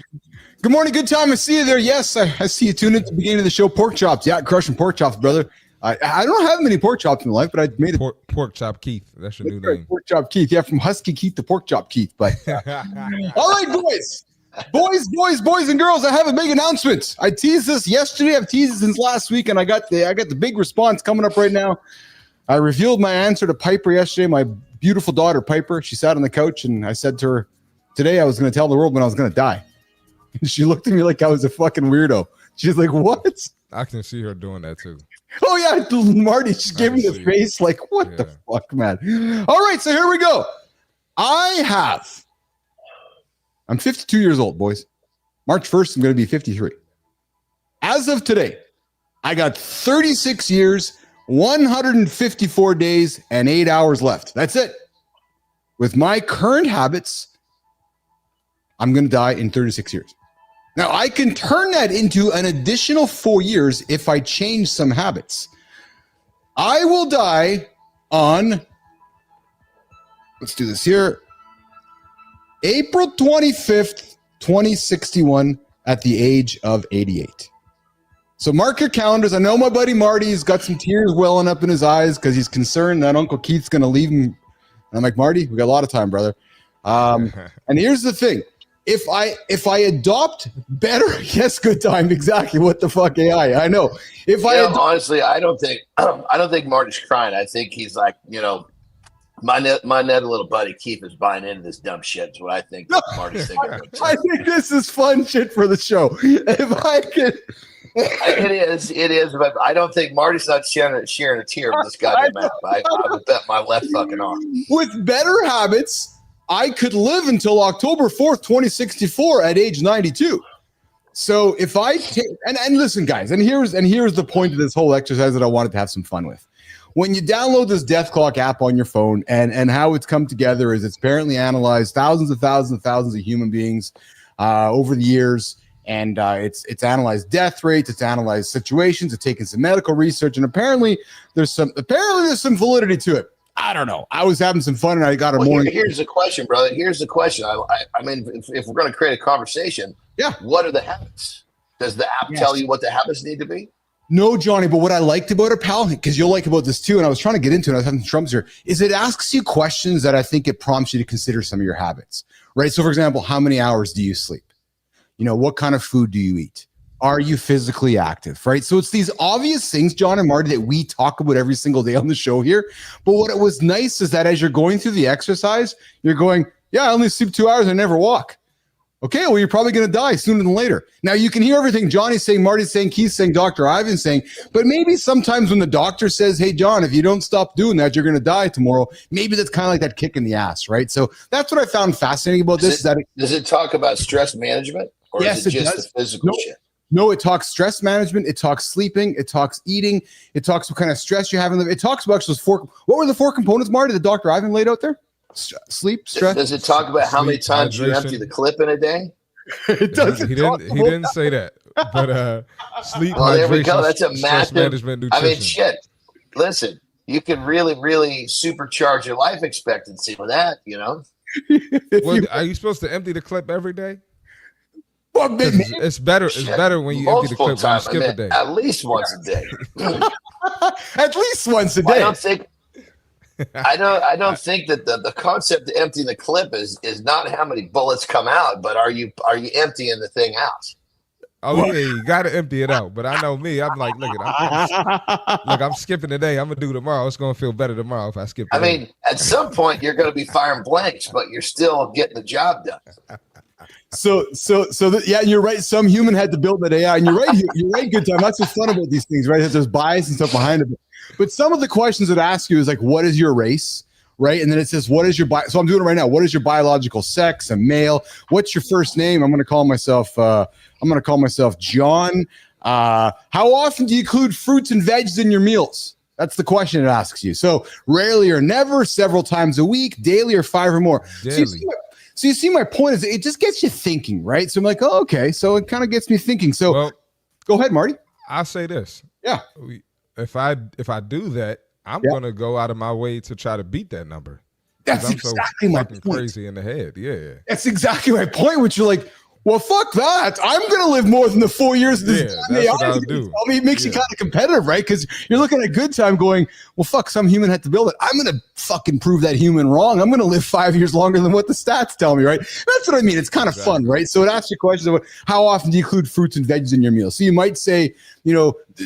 Good morning. Good time to see you there. Yes, I see you tuned in at the beginning of the show. Pork chops. Yeah, crushing pork chops, brother. I don't have many pork chops in my life, but I made it. Pork chop Keith. That's your new name. Pork chop Keith. Yeah, from Husky Keith to Pork chop Keith. But all right, boys. Boys and girls, I have a big announcement. I teased this yesterday. I've teased it since last week, and I got the big response coming up right now. I revealed my answer to Piper yesterday, my beautiful daughter, Piper. She sat on the couch, and I said to her, today I was going to tell the world when I was going to die. And she looked at me like I was a fucking weirdo. She's like, what? I can see her doing that, too. Oh, yeah, Marty, she gave me the face like, what the fuck, man? All right, so here we go. I'm 52 years old, boys. March 1st, I'm going to be 53. As of today, I got 36 years, 154 days, and 8 hours left. That's it. With my current habits, I'm going to die in 36 years. Now, I can turn that into an additional 4 years if I change some habits. I will die on, let's do this here, April 25th, 2061, at the age of 88. So mark your calendars. I know my buddy Marty's got some tears welling up in his eyes because he's concerned that Uncle Keith's going to leave him. And I'm like, Marty, we got a lot of time, brother. And here's the thing. If I adopt better, yes, good time. Exactly. What the fuck, AI? I know. Honestly, I don't think Marty's crying. I think he's like, my little buddy Keith is buying into this dumb shit. Is what I think Marty's thinking. I think this is fun shit for the show. If I could. It is, but I don't think Marty's not sharing a tear with this goddamn map. I would bet my left fucking arm. With better habits, I could live until October 4th, 2064 at age 92. So if I take, and listen, guys, and here's the point of this whole exercise that I wanted to have some fun with. When you download this Death Clock app on your phone, and how it's come together is it's apparently analyzed thousands of human beings over the years. And it's analyzed death rates, it's analyzed situations, it's taken some medical research, and apparently there's some validity to it. I don't know. I was having some fun, and I got a morning. Here's the question, brother. Here's the question. I mean, if we're going to create a conversation, what are the habits? Does the app tell you what the habits need to be? No, Johnny, but what I liked about it, pal, because you'll like about this too, and I was trying to get into it, I was having some troubles here, is it asks you questions that I think it prompts you to consider some of your habits, right? So, for example, how many hours do you sleep? What kind of food do you eat? Are you physically active, right? So it's these obvious things, John and Marty, that we talk about every single day on the show here. But what it was nice is that as you're going through the exercise, you're going, I only sleep 2 hours. I never walk. Okay, well, you're probably going to die sooner than later. Now, you can hear everything Johnny's saying, Marty's saying, Keith's saying, Dr. Ivan's saying, but maybe sometimes when the doctor says, hey, John, if you don't stop doing that, you're going to die tomorrow, maybe that's kind of like that kick in the ass, right? So that's what I found fascinating about this. Does it talk about stress management? Or yes, is it it just does. the physical shit? No, it talks stress management. It talks sleeping. It talks eating. It talks what kind of stress you have in the. It talks about those four. What were the four components, Marty? The Dr. Ivan laid out there. Sleep, stress. Does it talk about how many sleep, times you empty hydration. the clip in a day? It doesn't. He didn't say that. But sleep, Well, there we hydration, go. That's a stress massive. management, nutrition. I mean, shit. Listen, you can really, really supercharge your life expectancy with that. You know. Well, are you supposed to empty the clip every day? Well, It's better. It's better when you empty the clip when you skip a day. At least once a day. At least once a day. I don't think. I don't think that the concept of emptying the clip is not how many bullets come out, but are you emptying the thing out? Oh yeah, you gotta empty it out. But I know me, I'm like, look, I'm skipping today. I'm gonna do tomorrow. It's gonna feel better tomorrow if I skip today. I mean, at some point you're gonna be firing blanks, but you're still getting the job done. So yeah, you're right. Some human had to build that AI, and you're right. You're right. Good time. That's what's fun about these things, right? There's bias and stuff behind it. But some of the questions that ask you is like, what is your race, right? And then it says, what is your so I'm doing it right now. What is your biological sex? A male. What's your first name? I'm going to call myself John. How often do you include fruits and veggies in your meals? That's the question it asks you. So rarely or never, several times a week, daily or 5 or more. Daily. So you see my point is it just gets you thinking, right? So I'm like, oh, okay. So it kind of gets me thinking. So well, go ahead, Marty. I'll say this. Yeah. If I do that, I'm gonna go out of my way to try to beat that number. That's I'm exactly so my fucking point. crazy in the head. Yeah. That's exactly my point, which you're like, well, fuck that. I'm going to live more than the 4 years of this. Yeah, that's what I'll do. I mean, it makes you kind of competitive, right? Because you're looking at a good time going, well, fuck, some human had to build it. I'm going to fucking prove that human wrong. I'm going to live 5 years longer than what the stats tell me, right? That's what I mean. It's kind of fun, right? So it asks you questions about how often do you include fruits and veggies in your meal? So you might say,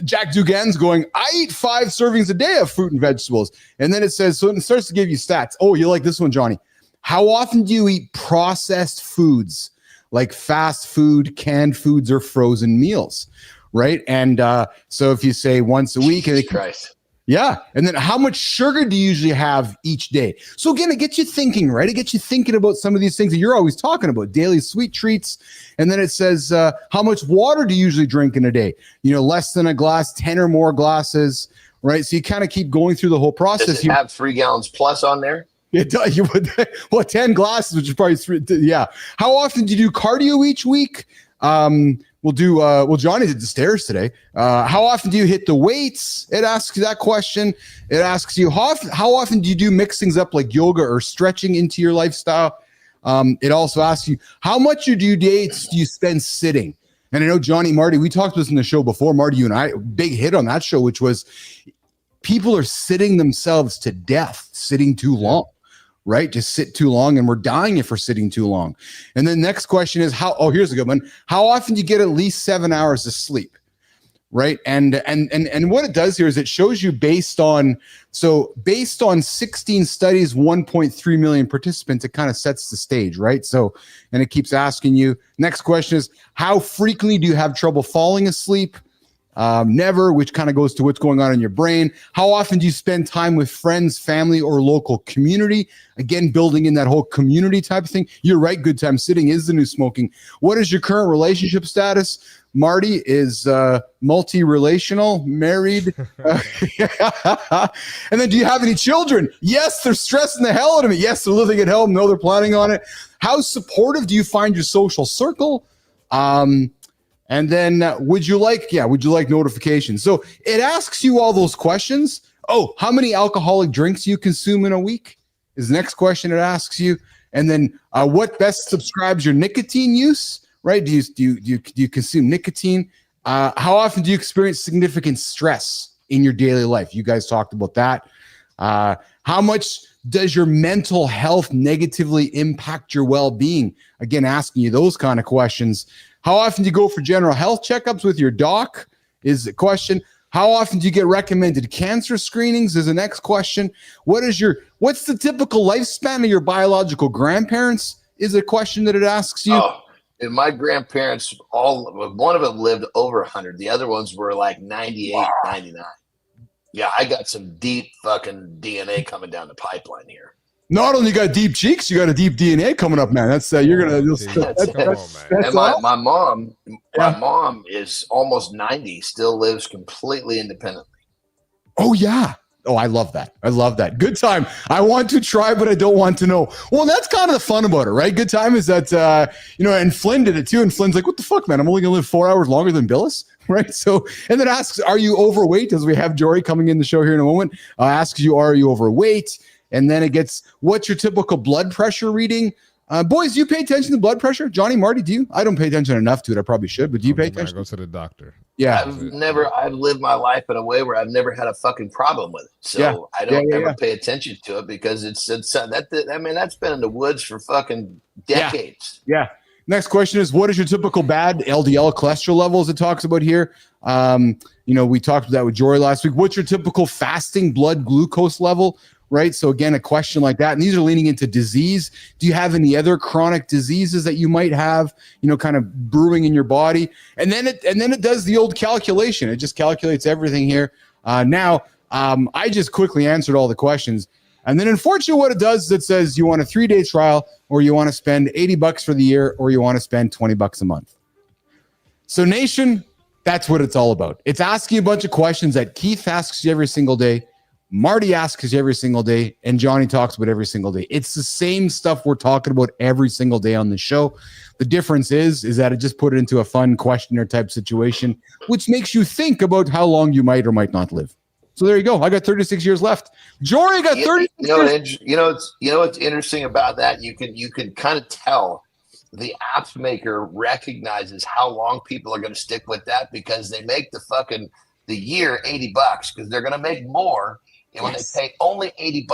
Jack Dugan's going, I eat 5 servings a day of fruit and vegetables. And then it says, so it starts to give you stats. Oh, you like this one, Johnny. How often do you eat processed foods? Like fast food, canned foods, or frozen meals, right? And so if you say once a week, Christ. Yeah. And then how much sugar do you usually have each day? So again, it gets you thinking, right? It gets you thinking about some of these things that you're always talking about, daily sweet treats. And then it says, how much water do you usually drink in a day? Less than a glass, 10 or more glasses, right? So you kind of keep going through the whole process. Does it have 3 gallons plus on there? It does. You would 10 glasses, which is probably 3. Yeah. How often do you do cardio each week? Johnny did the stairs today. How often do you hit the weights? It asks you that question. It asks you how often do you do mix things up like yoga or stretching into your lifestyle? It also asks you how much of your days do you spend sitting? And I know Johnny, Marty, we talked about this in the show before. Marty, you and I, big hit on that show, which was people are sitting themselves to death, sitting too long. Right? Just sit too long, and we're dying if we're sitting too long. And then next question is here's a good one. How often do you get at least 7 hours of sleep? Right. And what it does here is it shows you based on 16 studies, 1.3 million participants, it kind of sets the stage, right? So, and it keeps asking you, next question is, how frequently do you have trouble falling asleep? Never, which kind of goes to what's going on in your brain. How often do you spend time with friends, family, or local community? Again, building in that whole community type of thing. You're right. Good time sitting is the new smoking. What is your current relationship status? Marty is multi-relational, married. And then do you have any children? Yes, they're stressing the hell out of me. Yes, they're living at home. No, they're planning on it. How supportive do you find your social circle? And then would you like notifications? So it asks you all those questions. Oh, how many alcoholic drinks do you consume in a week is the next question it asks you. And then what best subscribes your nicotine use, right? Do you consume nicotine? How often do you experience significant stress in your daily life? You guys talked about that. How much does your mental health negatively impact your well-being? Again, asking you those kind of questions. How often do you go for general health checkups with your doc is the question. How often do you get recommended cancer screenings is the next question. What's the typical lifespan of your biological grandparents is a question that it asks you. Oh, and my grandparents, one of them lived over 100. The other ones were like 98, 99. Yeah, I got some deep fucking DNA coming down the pipeline here. Not only you got deep cheeks, you got a deep DNA coming up, man. That's you're gonna. And my mom is almost 90, still lives completely independently. Oh yeah. Oh, I love that. I love that. Good time. I want to try, but I don't want to know. Well, that's kind of the fun about it, right? Good time is that, and Flynn did it too. And Flynn's like, what the fuck, man? I'm only going to live 4 hours longer than Billis, right? So, and then asks, are you overweight? As we have Jory coming in the show here in a moment, asks you, are you overweight? And then it gets, what's your typical blood pressure reading? Boys, do you pay attention to blood pressure? Johnny, Marty, do you? I don't pay attention enough to it. I probably should, but do you pay attention? I go to the doctor. Yeah. I've lived my life in a way where I've never had a fucking problem with it. So I don't ever pay attention to it because it's that's been in the woods for fucking decades. Yeah. Next question is, what is your typical bad LDL cholesterol levels it talks about here? We talked about that with Jory last week. What's your typical fasting blood glucose level? Right. So again, a question like that. And these are leaning into disease. Do you have any other chronic diseases that you might have, kind of brewing in your body? And then it does the old calculation. It just calculates everything here. I just quickly answered all the questions. And then unfortunately what it does is it says you want a 3-day trial, or you want to spend $80 for the year, or you want to spend $20 a month. So nation, that's what it's all about. It's asking a bunch of questions that Keith asks you every single day. Marty asks you every single day, and Johnny talks about every single day. It's the same stuff we're talking about every single day on the show. The difference is that it just put it into a fun questionnaire type situation, which makes you think about how long you might or might not live. So there you go. I got 36 years left. Jory got 36 years. What's interesting about that? You can kind of tell the apps maker recognizes how long people are going to stick with that, because they make the year $80 because they're going to make more. And when they pay only $80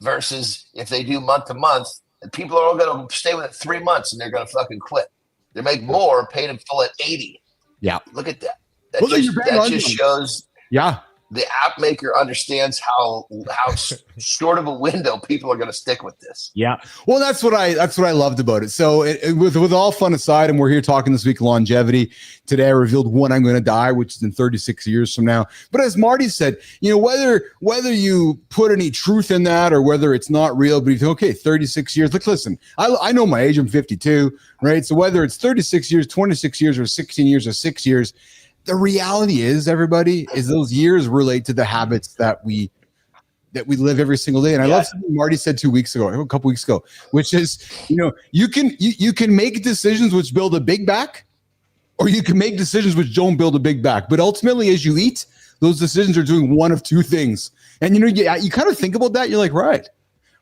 versus if they do month to month, and people are all going to stay with it 3 months and they're going to fucking quit. They make more, paid in full at 80. Yeah. Look at that. That just shows. Yeah. The app maker understands how short of a window people are going to stick with this. Yeah. Well, that's what I loved about it. So with all fun aside, and we're here talking this week longevity. Today I revealed when I'm going to die, which is in 36 years from now. But as Marty said, whether you put any truth in that or whether it's not real, but you think, okay, 36 years. Look, listen, I know my age. I'm 52, right? So whether it's 36 years, 26 years, or 16 years, or 6 years, the reality is, everybody, is those years relate to the habits that we live every single day. And I love something Marty said a couple weeks ago, which is, you can make decisions which build a big back, or you can make decisions which don't build a big back. But ultimately, as you eat, those decisions are doing one of two things. And you kind of think about that. You're like, right.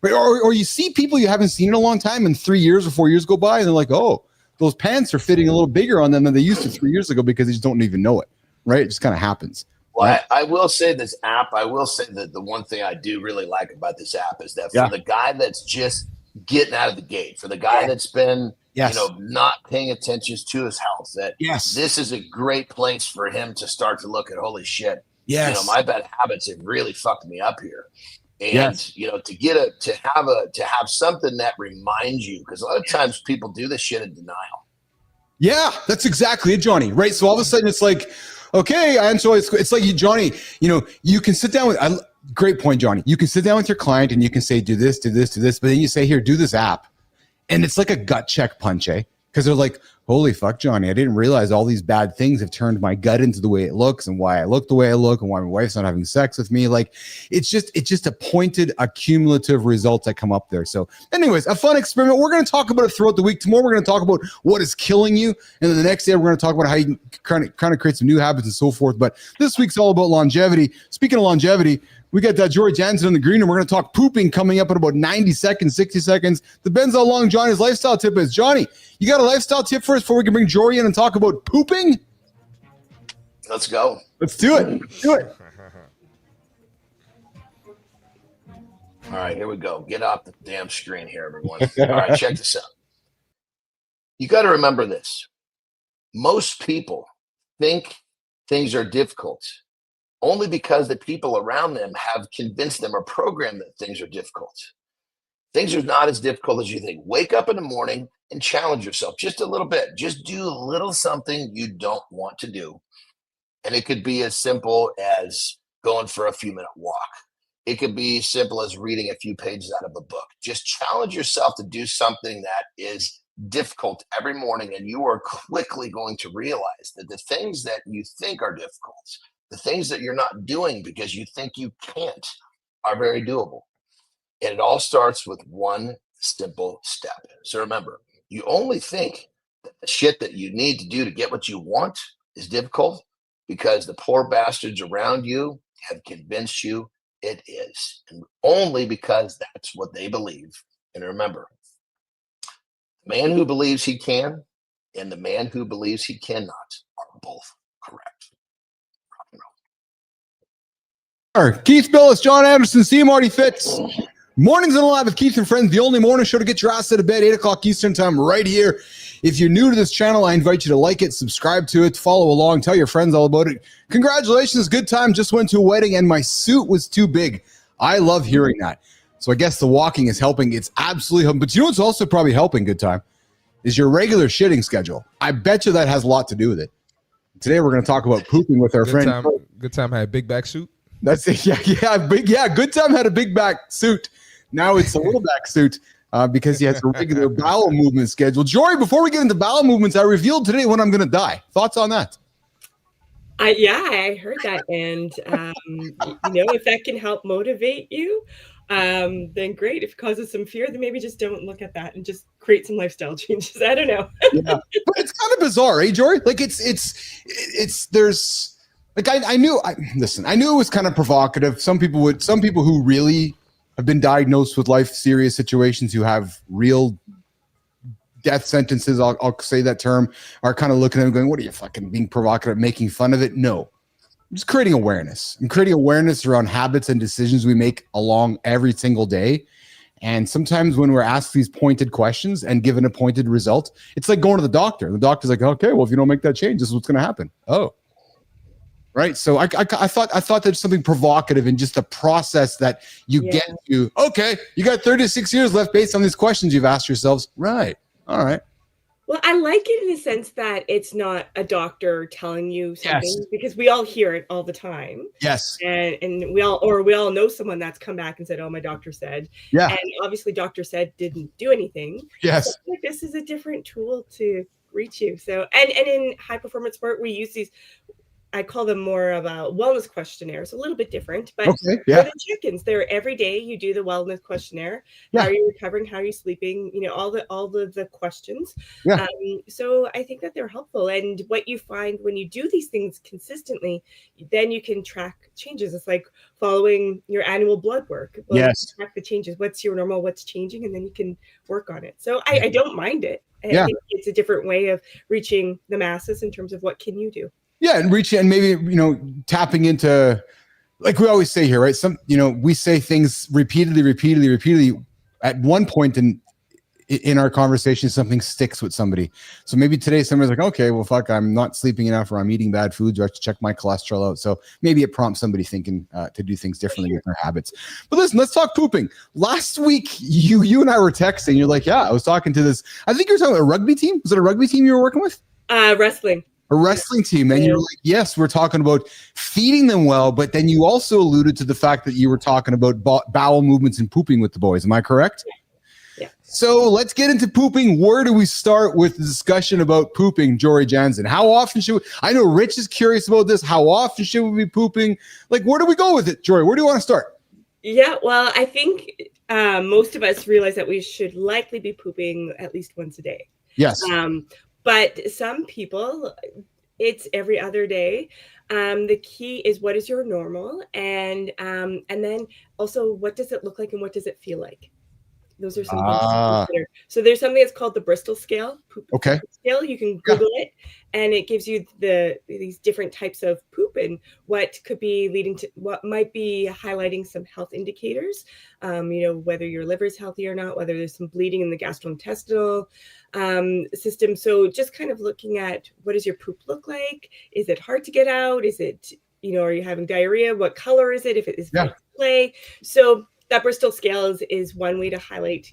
Or you see people you haven't seen in a long time, and 3 years or 4 years go by, and they're like, oh, those pants are fitting a little bigger on them than they used to 3 years ago, because they just don't even know it, right? It just kind of happens. Well, right? I will say this app, I will say that the one thing I do really like about this app is that for the guy that's just getting out of the gate, for the guy that's been, not paying attention to his health, that this is a great place for him to start to look at, holy shit, my bad habits have really fucked me up here. And to have something that reminds you, because a lot of times people do this shit in denial. Yeah, that's exactly it, Johnny. Right. So all of a sudden it's like, okay, and so it's like Johnny, you can sit down with great point, Johnny. You can sit down with your client and you can say, do this, do this, do this, but then you say, here, do this app. And it's like a gut check punch, because they're like, holy fuck, Johnny, I didn't realize all these bad things have turned my gut into the way it looks, and why I look the way I look, and why my wife's not having sex with me. Like, it's just a pointed, accumulative results that come up there. So anyways, a fun experiment. We're going to talk about it throughout the week. Tomorrow, we're going to talk about what is killing you. And then the next day, we're going to talk about how you can kind of create some new habits and so forth. But this week's all about longevity. Speaking of longevity, we got Jory Jansen in the green room. We're going to talk pooping coming up in about 90 seconds, 60 seconds. Depends how long Johnny's lifestyle tip is. Johnny, you got a lifestyle tip for us before we can bring Jory in and talk about pooping? Let's go. Let's do it. Let's do it. All right, here we go. Get off the damn screen here, everyone. All right, check this out. You got to remember this. Most people think things are difficult only because the people around them have convinced them or programmed that things are difficult. Things are not as difficult as you think. Wake up in the morning and challenge yourself just a little bit. Just do a little something you don't want to do. And it could be as simple as going for a few-minute walk. It could be simple as reading a few pages out of a book. Just challenge yourself to do something that is difficult every morning, and you are quickly going to realize that the things that you think are difficult, the things that you're not doing because you think you can't, are very doable. And it all starts with one simple step. So remember, you only think that the shit that you need to do to get what you want is difficult because the poor bastards around you have convinced you it is, and only because that's what they believe. And remember, the man who believes he can and the man who believes he cannot are both correct. All right, Keith Billis, John Anderson, see Marty Fitz. Mornings and Alive with Keith and Friends, the only morning show to get your ass out of bed, 8 o'clock Eastern time, right here. If you're new to this channel, I invite you to like it, subscribe to it, follow along, tell your friends all about it. Congratulations, good time. Just went to a wedding and my suit was too big. I love hearing that. So I guess the walking is helping. It's absolutely helping. But you know what's also probably helping, good time, is your regular shitting schedule. I bet you that has a lot to do with it. Today we're going to talk about pooping with our friend. Good time had a big back suit. That's it. Yeah. Good time had a big back suit. Now it's a little back suit because he has a regular bowel movement schedule. Jory, before we get into bowel movements, I revealed today when I'm going to die. Thoughts on that? I heard that. And, if that can help motivate you, then great. If it causes some fear, then maybe just don't look at that and just create some lifestyle changes. I don't know. Yeah. But it's kind of bizarre, eh, Jory? Like there's like, I knew it was kind of provocative. Some people who really have been diagnosed with life serious situations, who have real death sentences, I'll say that term, are kind of looking at them going, what are you, fucking being provocative, making fun of it? No, I'm just creating awareness. I'm creating awareness around habits and decisions we make along every single day. And sometimes when we're asked these pointed questions and given a pointed result, it's like going to the doctor. The doctor's like, okay, well, if you don't make that change, this is what's going to happen. Oh, right. So I thought there's something provocative in just the process that you get to. Okay, you got 36 years left based on these questions you've asked yourselves. Right. All right. Well, I like it in the sense that it's not a doctor telling you something, because we all hear it all the time. Yes. And we all know someone that's come back and said, oh, my doctor said. Yeah. And obviously doctor said didn't do anything. Yes. So like, this is a different tool to reach you. So and in high performance sport, we use these, I call them more of a wellness questionnaires, a little bit different, but they're the check-ins. They're every day you do the wellness questionnaire. Yeah. How are you recovering? How are you sleeping? All the questions. Yeah. So I think that they're helpful. And what you find when you do these things consistently, then you can track changes. It's like following your annual blood work. Well, yes. You track the changes. What's your normal? What's changing? And then you can work on it. So I don't mind it. I think it's a different way of reaching the masses in terms of what can you do. Yeah, and reaching and maybe, tapping into, like we always say here, right? We say things repeatedly. At one point in our conversation, something sticks with somebody. So maybe today somebody's like, okay, well, fuck, I'm not sleeping enough, or I'm eating bad foods, or I have to check my cholesterol out. So maybe it prompts somebody thinking to do things differently with their habits. But listen, let's talk pooping. Last week, you and I were texting. You're like, yeah, I was talking to this. I think you were talking about a rugby team. Was it a rugby team you were working with? Wrestling. A wrestling team. And you were like, yes, we're talking about feeding them well, but then you also alluded to the fact that you were talking about bowel movements and pooping with the boys. Am I correct? Yeah. So let's get into pooping. Where do we start with the discussion about pooping, Jory Jansen? How often should we, I know Rich is curious about this. How often should we be pooping? Like, where do we go with it, Jory? Where do you want to start? Yeah, well, I think most of us realize that we should likely be pooping at least once a day. Yes. But some people, it's every other day. The key is, what is your normal? And then also, what does it look like and what does it feel like? Those are some things to consider. So there's something that's called the Bristol scale. Poop scale. You can Google it, and it gives you these different types of poop and what could be leading to, what might be highlighting some health indicators. Whether your liver is healthy or not, whether there's some bleeding in the gastrointestinal system. So just kind of looking at, what does your poop look like? Is it hard to get out? Is it, are you having diarrhea? What color is it? If it is play. So that Bristol scale is one way to highlight,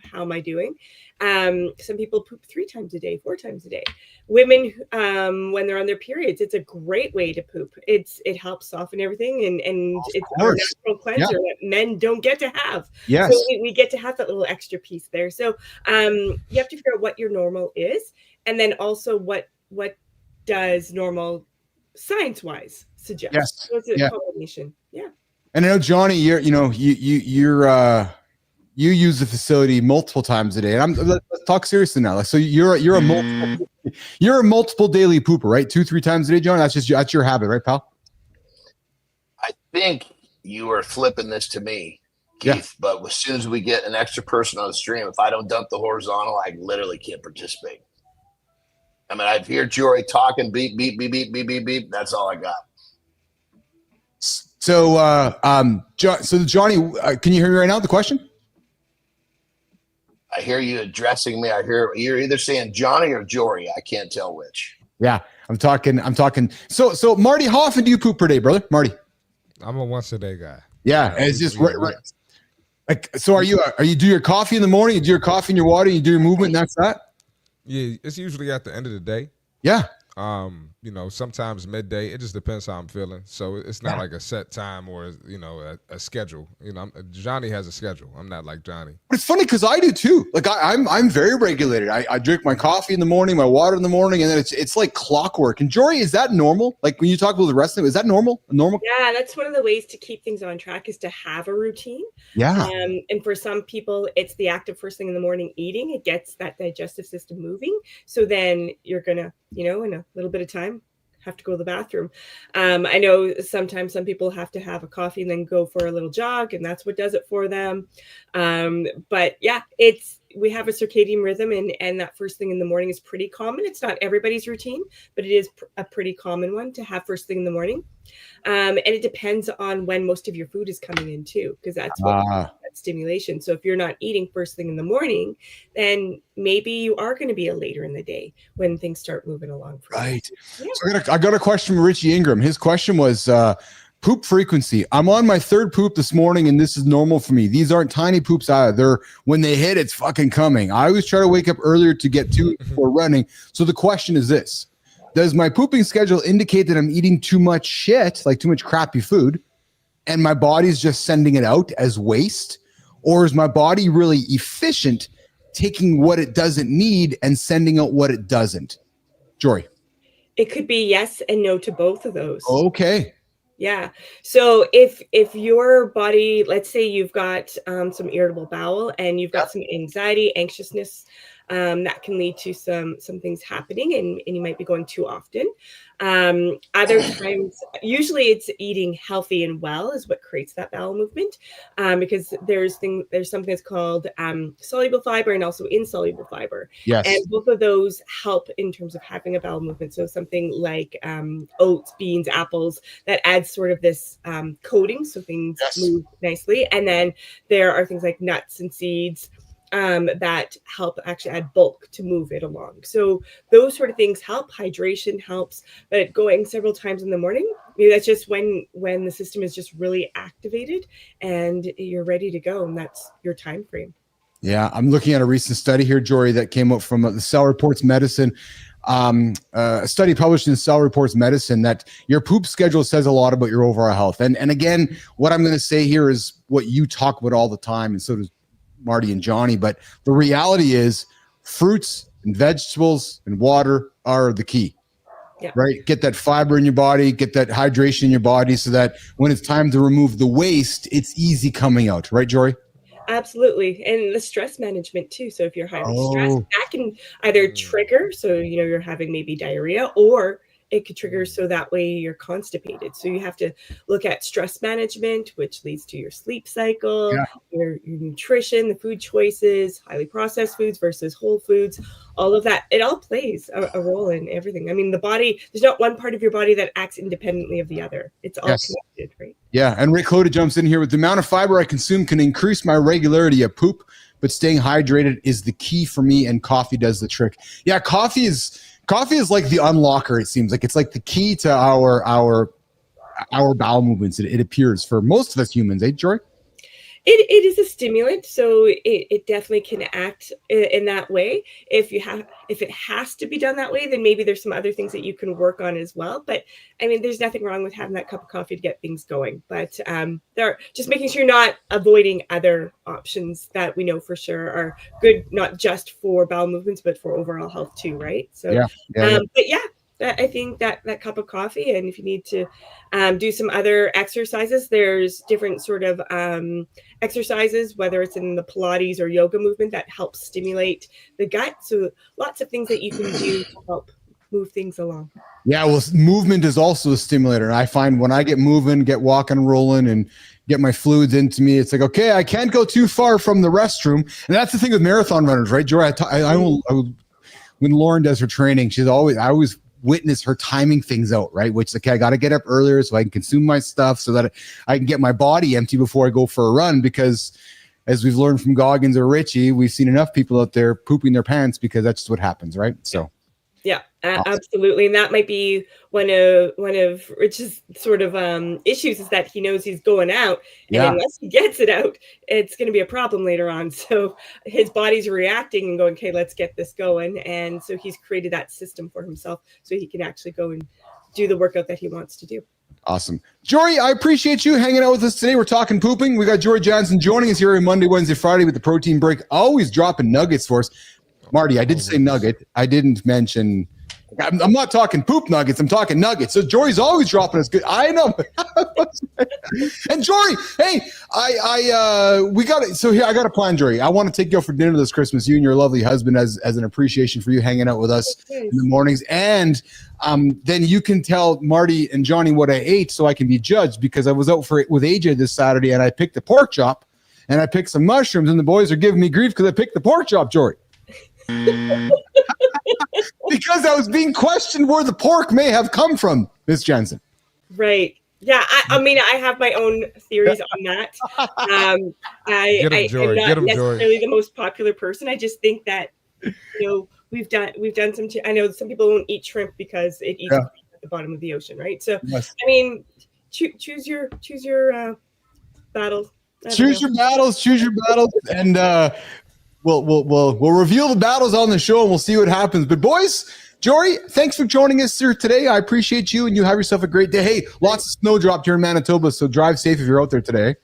how am I doing? Some people poop 3 times a day, 4 times a day. Women, when they're on their periods, it's a great way to poop. It helps soften everything, and it's our natural cleanser that men don't get to have. Yes. So we get to have that little extra piece there. So you have to figure out what your normal is, and then also what does normal science-wise suggest. Yes. So it's a combination. Yeah. And I know, Johnny, you use the facility multiple times a day. And let's talk seriously now. So you're a multiple daily pooper, right? 2-3 times a day, John. That's your habit, right, pal? I think you are flipping this to me, Keith. But as soon as we get an extra person on the stream, if I don't dump the horizontal, I literally can't participate. I mean, I hear Jory talking, beep, beep, beep, beep, beep, beep, beep. That's all I got. So, Johnny, can you hear me right now? The question? I hear you addressing me. I hear you're either saying Johnny or Jory. I can't tell which. Yeah, I'm talking. So Marty, how often do you poop per day, brother? Marty? I'm a once a day guy. Yeah, it's just right. Like, so are you do your coffee in the morning? You do your coffee and your water. You do your movement, and that's that. Yeah, it's usually at the end of the day. Yeah. Sometimes midday. It just depends how I'm feeling. So it's not like a set time or a schedule. Johnny has a schedule. I'm not like Johnny. But it's funny because I do too. Like I'm very regulated. I drink my coffee in the morning, my water in the morning, and then it's like clockwork. And Jory, is that normal? Like when you talk about the wrestling, is that normal? Yeah, that's one of the ways to keep things on track is to have a routine. Yeah. And for some people, it's the act of first thing in the morning eating. It gets that digestive system moving. So then you're gonna, in a little bit of time, have to go to the bathroom. I know sometimes some people have to have a coffee and then go for a little jog, and that's what does it for them. But yeah, we have a circadian rhythm, and that first thing in the morning is pretty common. It's not everybody's routine, but it is a pretty common one to have first thing in the morning. And it depends on when most of your food is coming in too, because that's what that stimulation. So if you're not eating first thing in the morning, then maybe you are going to be later in the day when things start moving along. Right. Yeah. So I got a question from Richie Ingram. His question was poop frequency. I'm on my 3rd poop this morning, and this is normal for me. These aren't tiny poops either. When they hit, it's fucking coming. I always try to wake up earlier to get to it before running. So the question is this. Does my pooping schedule indicate that I'm eating too much shit, like too much crappy food, and my body's just sending it out as waste? Or is my body really efficient, taking what it doesn't need and sending out what it doesn't? Jory? It could be yes and no to both of those. Okay. Yeah. So if your body, let's say you've got some irritable bowel and you've got some anxiety, anxiousness, that can lead to some things happening, and you might be going too often. Other times, usually it's eating healthy and well is what creates that bowel movement, because there's something that's called soluble fiber and also insoluble fiber. Yes. And both of those help in terms of having a bowel movement. So something like oats, beans, apples, that adds sort of this coating so things move nicely. And then there are things like nuts and seeds that help actually add bulk to move it along. So those sort of things help. Hydration helps, but going several times in the morning, maybe that's just when the system is just really activated and you're ready to go, and that's your time frame. Yeah, I'm looking at a recent study here, Jory, that came up from the Cell Reports Medicine, a study published in Cell Reports Medicine, that your poop schedule says a lot about your overall health. And again, what I'm going to say here is what you talk about all the time, and so does Marty and Johnny, but the reality is fruits and vegetables and water are the key. Yeah. Right? Get that fiber in your body, get that hydration in your body, so that when it's time to remove the waste, it's easy coming out. Right, Jory? Absolutely. And the stress management too. So if you're highly stressed, that can either trigger, so you're having maybe diarrhea, or it could trigger so that way you're constipated. So you have to look at stress management, which leads to your sleep cycle, your nutrition, the food choices, highly processed foods versus whole foods, all of that. It all plays a role in everything. I mean, the body, there's not one part of your body that acts independently of the other. It's all connected, right? Yeah. And Rick Hoda jumps in here with the amount of fiber I consume can increase my regularity of poop, but staying hydrated is the key for me, and coffee does the trick. Yeah, coffee is like the unlocker. It seems like it's like the key to our bowel movements. It appears for most of us humans, eh, Jory? It is a stimulant, so it definitely can act in that way. If it has to be done that way, then maybe there's some other things that you can work on as well. But I mean, there's nothing wrong with having that cup of coffee to get things going. But there, just making sure you're not avoiding other options that we know for sure are good, not just for bowel movements, but for overall health too, right? So, but yeah. I think that cup of coffee, and if you need to do some other exercises, there's different sort of exercises, whether it's in the Pilates or yoga movement, that helps stimulate the gut. So lots of things that you can do to help move things along. Yeah, well, movement is also a stimulator. I find when I get moving, get walking, rolling, and get my fluids into me, it's like, okay, I can't go too far from the restroom. And that's the thing with marathon runners, right, Jory? When Lauren does her training, I always witness her timing things out, right? Which is, okay, I got to get up earlier so I can consume my stuff so that I can get my body empty before I go for a run, because as we've learned from Goggins or Richie, we've seen enough people out there pooping their pants because that's just what happens, right? So yeah, absolutely. And that might be one of Rich's sort of issues, is that he knows he's going out, and unless he gets it out, it's going to be a problem later on. So his body's reacting and going, okay, let's get this going. And so he's created that system for himself so he can actually go and do the workout that he wants to do. Awesome. Jory, I appreciate you hanging out with us today. We're talking pooping. We got Jory Jansen joining us here every Monday, Wednesday, Friday with the protein break, always dropping nuggets for us. Marty, I did say nugget. I didn't mention, I'm not talking poop nuggets. I'm talking nuggets. So Jory's always dropping us good. I know. And Jory, hey, we got it. So here, I got a plan, Jory. I want to take you out for dinner this Christmas, you and your lovely husband, as an appreciation for you hanging out with us in the mornings. And then you can tell Marty and Johnny what I ate so I can be judged, because I was out with AJ this Saturday and I picked a pork chop and I picked some mushrooms, and the boys are giving me grief because I picked the pork chop, Jory. Because I was being questioned where the pork may have come from, Miss Jansen. Right. Yeah. I mean, I have my own theories on that. I'm not necessarily the most popular person. I just think that, we've done some. I know some people won't eat shrimp because it eats at the bottom of the ocean, right? So, I mean, choose your battles. Choose your battles, and We'll reveal the battles on the show, and we'll see what happens. But boys, Jory, thanks for joining us here today. I appreciate you, and you have yourself a great day. Hey, lots of snow dropped here in Manitoba, so drive safe if you're out there today.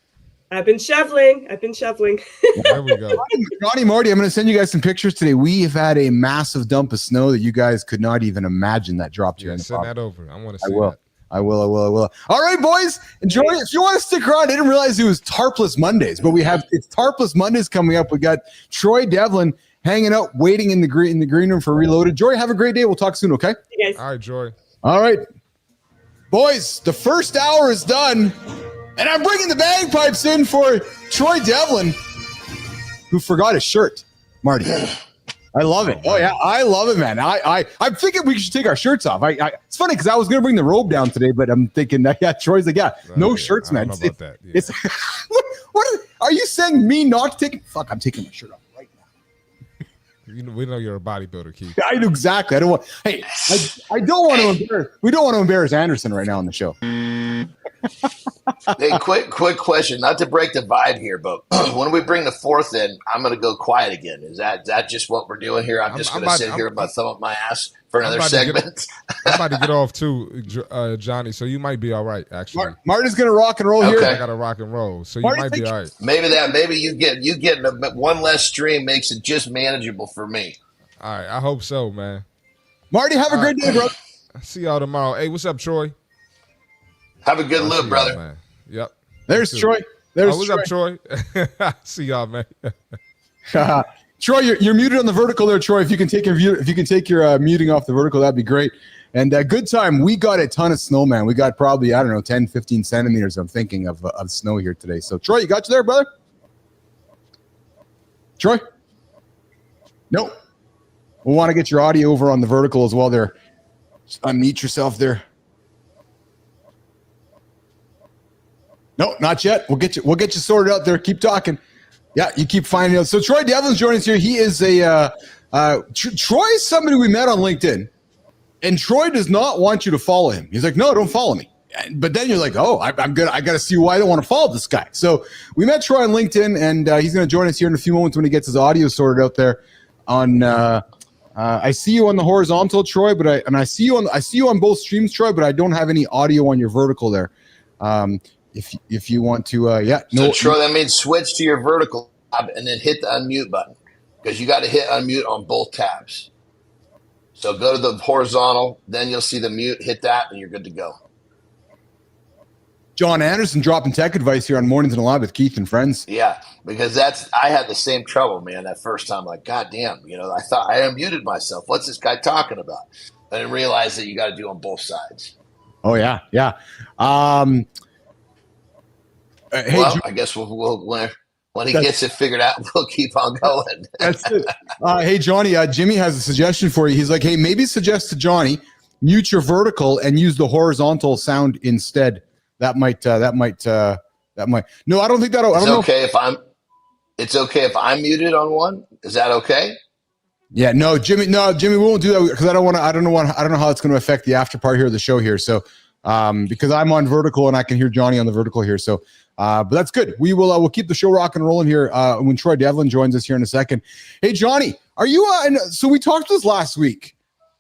I've been shoveling. There we go. Johnny, Marty, I'm going to send you guys some pictures today. We have had a massive dump of snow that you guys could not even imagine that dropped here. Send that over. I want to see that. I will. All right, boys. Enjoy it. If you want to stick around, I didn't realize it was Tarpless Mondays, but it's Tarpless Mondays coming up. We got Troy Devlin hanging out, waiting in the green room for Reloaded. Jory, have a great day. We'll talk soon, okay? Hey guys. All right, Jory. All right. Boys, the first hour is done, and I'm bringing the bagpipes in for Troy Devlin, who forgot his shirt. Marty. I love it. Oh yeah, I love it, man. I'm thinking we should take our shirts off. It's funny because I was gonna bring the robe down today, but I'm thinking Troy's like, no shirts, man. I don't know about that. Yeah. It's are you saying me not to take? Fuck, I'm taking my shirt off right now. We know you're a bodybuilder, Keith. I know exactly. I don't want. Hey, I don't want to embarrass. We don't want to embarrass Anderson right now on the show. Hey, quick question. Not to break the vibe here, but when we bring the fourth in, I'm going to go quiet again. Is that just what we're doing here? I'm just going to sit here with my thumb up my ass for another segment. I'm about to get off too, Johnny. So you might be all right, actually. Marty's going to rock and roll here. I got to rock and roll, so Marty, you might be all right. Maybe you getting one less stream makes it just manageable for me. All right, I hope so, man. Marty, have a great day, bro. See y'all tomorrow. Hey, what's up, Troy? Have a good look, brother. Man. Yep. There's Troy. What's up, Troy? See y'all, man. Troy, you're muted on the vertical there, Troy. If you can take your muting off the vertical, that'd be great. And good time. We got a ton of snow, man. We got probably 10, 15 centimeters. I'm thinking of snow here today. So Troy, you got you there, brother? Troy? Nope. We want to get your audio over on the vertical as well there. Just unmute yourself there. No, not yet. We'll get you sorted out there. Keep talking. Yeah, you keep finding out. So Troy Devlin's joining us here. He is Troy is somebody we met on LinkedIn, and Troy does not want you to follow him. He's like, no, don't follow me. But then you're like, oh, I'm good. I got to see why I don't want to follow this guy. So we met Troy on LinkedIn, and he's going to join us here in a few moments when he gets his audio sorted out there. I see you on the horizontal, Troy, but I see you on both streams, Troy, but I don't have any audio on your vertical there. If you want to, So Troy, that means switch to your vertical tab and then hit the unmute button, because you got to hit unmute on both tabs. So go to the horizontal, then you'll see the mute, hit that, and you're good to go. John Anderson dropping tech advice here on Mornings and Alive with Keith and Friends. Yeah, because I had the same trouble, man, that first time. Like, God damn, I thought I unmuted myself. What's this guy talking about? I didn't realize that you got to do on both sides. Oh, yeah. Hey, I guess we'll when he gets it figured out, we'll keep on going. That's it. Hey, Johnny, Jimmy has a suggestion for you. He's like, hey, maybe suggest to Johnny, mute your vertical and use the horizontal sound instead. That might. No, I don't think that'll. It's okay if I'm muted on one. Is that okay? Yeah, no, Jimmy, we won't do that because I don't know how it's going to affect the after part here of the show here. So, because I'm on vertical and I can hear Johnny on the vertical here. So, but that's good. We'll keep the show rocking and rolling here when Troy Devlin joins us here in a second. Hey, Johnny, are you? So we talked this last week,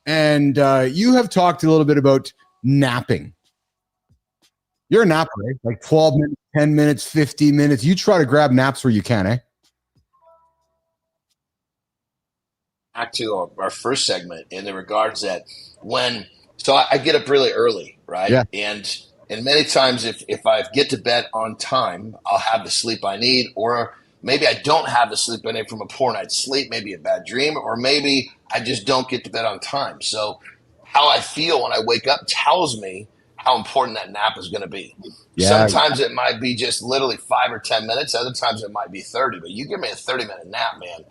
and you have talked a little bit about napping. You're a napper, right? Like 12 minutes, 10 minutes, 15 minutes. You try to grab naps where you can, eh? Back to our first segment in the regards that I get up really early, right? Yeah. And many times if I get to bed on time, I'll have the sleep I need, or maybe I don't have the sleep I need from a poor night's sleep, maybe a bad dream, or maybe I just don't get to bed on time. So how I feel when I wake up tells me how important that nap is going to be. Yeah. Sometimes it might be just literally 5 or 10 minutes. Other times it might be 30, but you give me a 30-minute nap, man,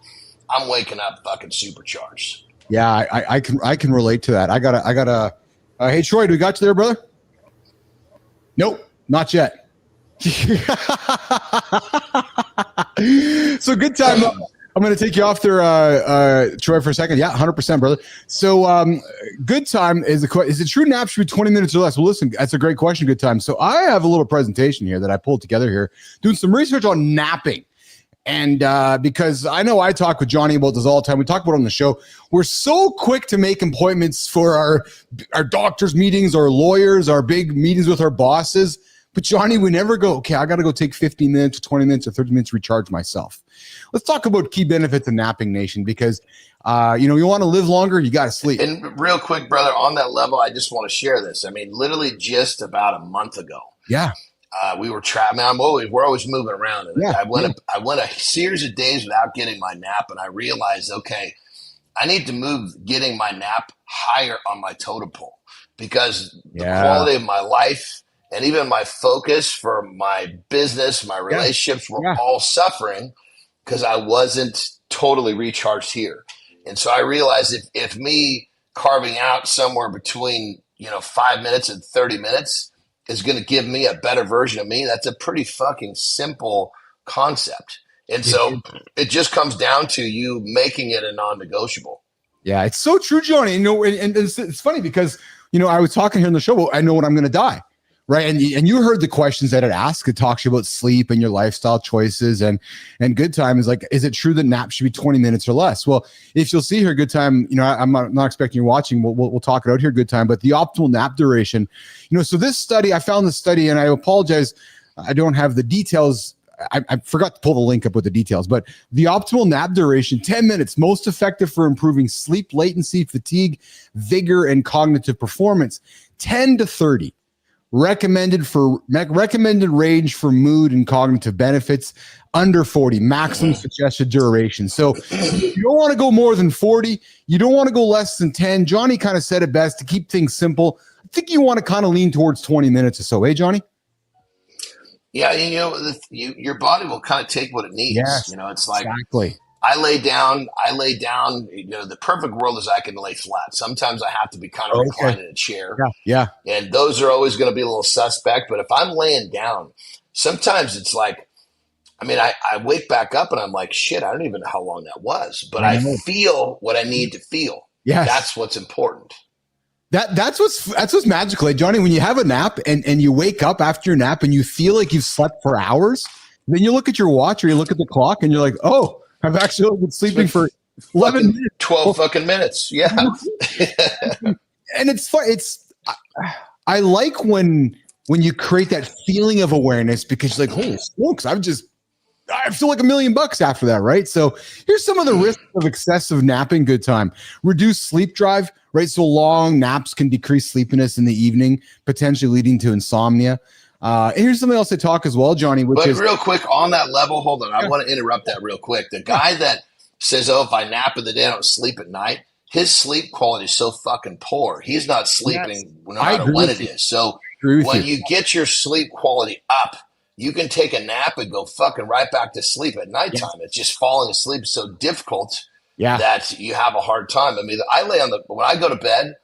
I'm waking up fucking supercharged. Yeah, I can relate to that. I gotta. Hey, Troy, do we got you there, brother? Nope, not yet. So good time. I'm going to take you off there, Troy, for a second. Yeah, 100%, brother. So good time is it true nap should be 20 minutes or less? Well, listen, that's a great question, good time. So I have a little presentation here that I pulled together here, doing some research on napping. And because I know I talk with Johnny about this all the time. We talk about it on the show. We're so quick to make appointments for our doctor's meetings, our lawyers, our big meetings with our bosses. But Johnny, we never go, okay, I got to go take 15 minutes, 20 minutes, or 30 minutes to recharge myself. Let's talk about key benefits of napping, Nation, because, you want to live longer, you got to sleep. And real quick, brother, on that level, I just want to share this. I mean, literally just about a month ago. Yeah. We were traveling. We're always moving around. And yeah, I went a series of days without getting my nap, and I realized, okay, I need to move getting my nap higher on my totem pole, because the quality of my life and even my focus for my business, my relationships were all suffering because I wasn't totally recharged here. And so I realized if me carving out somewhere between 5 minutes and 30 minutes is going to give me a better version of me, that's a pretty fucking simple concept. And so it just comes down to you making it a non-negotiable. Yeah, it's so true, Johnny. And it's funny because, I was talking here in the show, I know when I'm going to die. Right. And you heard the questions that it asked. It talks about sleep and your lifestyle choices, and good time is like, is it true that nap should be 20 minutes or less? Well, if you'll see here, good time, I'm not expecting you watching. We'll talk it out here, good time, but the optimal nap duration, so this study, I found this study, and I apologize, I don't have the details. I forgot to pull the link up with the details, but the optimal nap duration, 10 minutes, most effective for improving sleep latency, fatigue, vigor, and cognitive performance, 10 to 30. Recommended range for mood and cognitive benefits, under 40, maximum suggested duration. So you don't want to go more than 40. You don't want to go less than 10. Johnny kind of said it best to keep things simple. I think you want to kind of lean towards 20 minutes or so. Hey, Johnny? Yeah, your body will kind of take what it needs. Yes, it's like exactly. I lay down, the perfect world is I can lay flat. Sometimes I have to be kind of reclined in a chair. Yeah. And those are always going to be a little suspect. But if I'm laying down, sometimes it's like, I wake back up and I'm like, shit, I don't even know how long that was. But I feel what I need to feel. Yes. That's what's important. That's what's magical, like, Johnny. When you have a nap and you wake up after your nap and you feel like you've slept for hours, then you look at your watch or you look at the clock and you're like, oh, I've actually been sleeping for 11 minutes. 12 fucking minutes. Yeah. And it's fun. I like when you create that feeling of awareness, because you're like, holy smokes, I feel like $1 million after that, right? So here's some of the risks of excessive napping. Good time. Reduce sleep drive, right? So long naps can decrease sleepiness in the evening, potentially leading to insomnia. And here's something else to talk as well, Johnny, but real quick on that level, hold on. I want to interrupt that real quick. The guy that says, oh, if I nap in the day, I don't sleep at night. His sleep quality is so fucking poor. He's not sleeping no matter when it is. So when you get your sleep quality up, you can take a nap and go fucking right back to sleep at nighttime. Yes. It's just falling asleep is so difficult that you have a hard time. I mean, when I go to bed,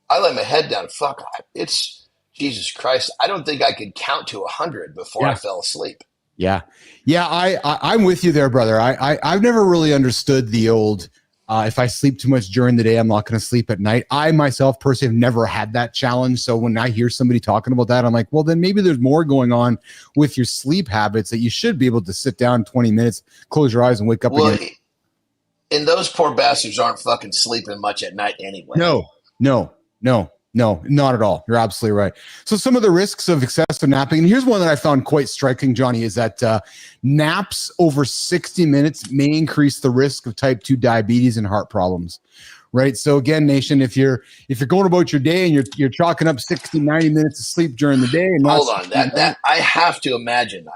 I lay my head down. It's Jesus Christ. I don't think I could count to 100 before I fell asleep. Yeah. I'm with you there, brother. I've never really understood the old, if I sleep too much during the day, I'm not going to sleep at night. I myself personally have never had that challenge. So when I hear somebody talking about that, I'm like, well, then maybe there's more going on with your sleep habits that you should be able to sit down 20 minutes, close your eyes and wake up again. And those poor bastards aren't fucking sleeping much at night anyway. No, not at all. You're absolutely right. So some of the risks of excessive napping, and here's one that I found quite striking, Johnny, is that naps over 60 minutes may increase the risk of type 2 diabetes and heart problems, right? So again, nation, if you're going about your day and you're chalking up 60, 90 minutes of sleep during the day. And hold on, that I have to imagine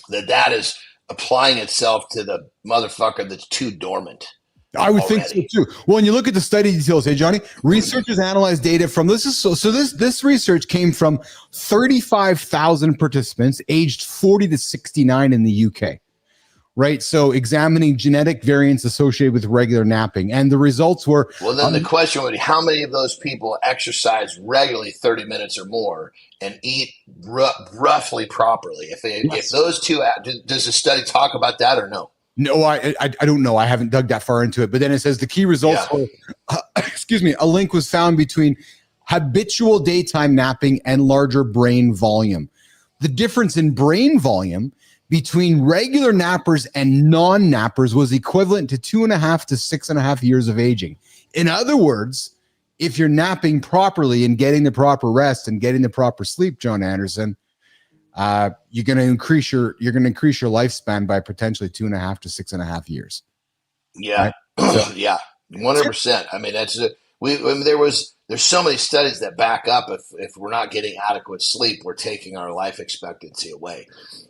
that is applying itself to the motherfucker that's too dormant. I would think so too. Well, when you look at the study details, hey Johnny, researchers analyzed data from this research came from 35,000 participants aged 40 to 69 in the UK, right? So examining genetic variants associated with regular napping, and the results were. Well, then the question would be, how many of those people exercise regularly 30 minutes or more and eat roughly properly? If those two, does the study talk about that or no? No, I don't know. I haven't dug that far into it. But then it says the key results were, a link was found between habitual daytime napping and larger brain volume. The difference in brain volume between regular nappers and non-nappers was equivalent to 2.5 to 6.5 years of aging. In other words, if you're napping properly and getting the proper rest and getting the proper sleep, John Anderson, you're going to increase your lifespan by potentially 2.5 to 6.5 years. Yeah. Right? So, yeah. 100%. I mean, there's so many studies that back up if we're not getting adequate sleep, we're taking our life expectancy away.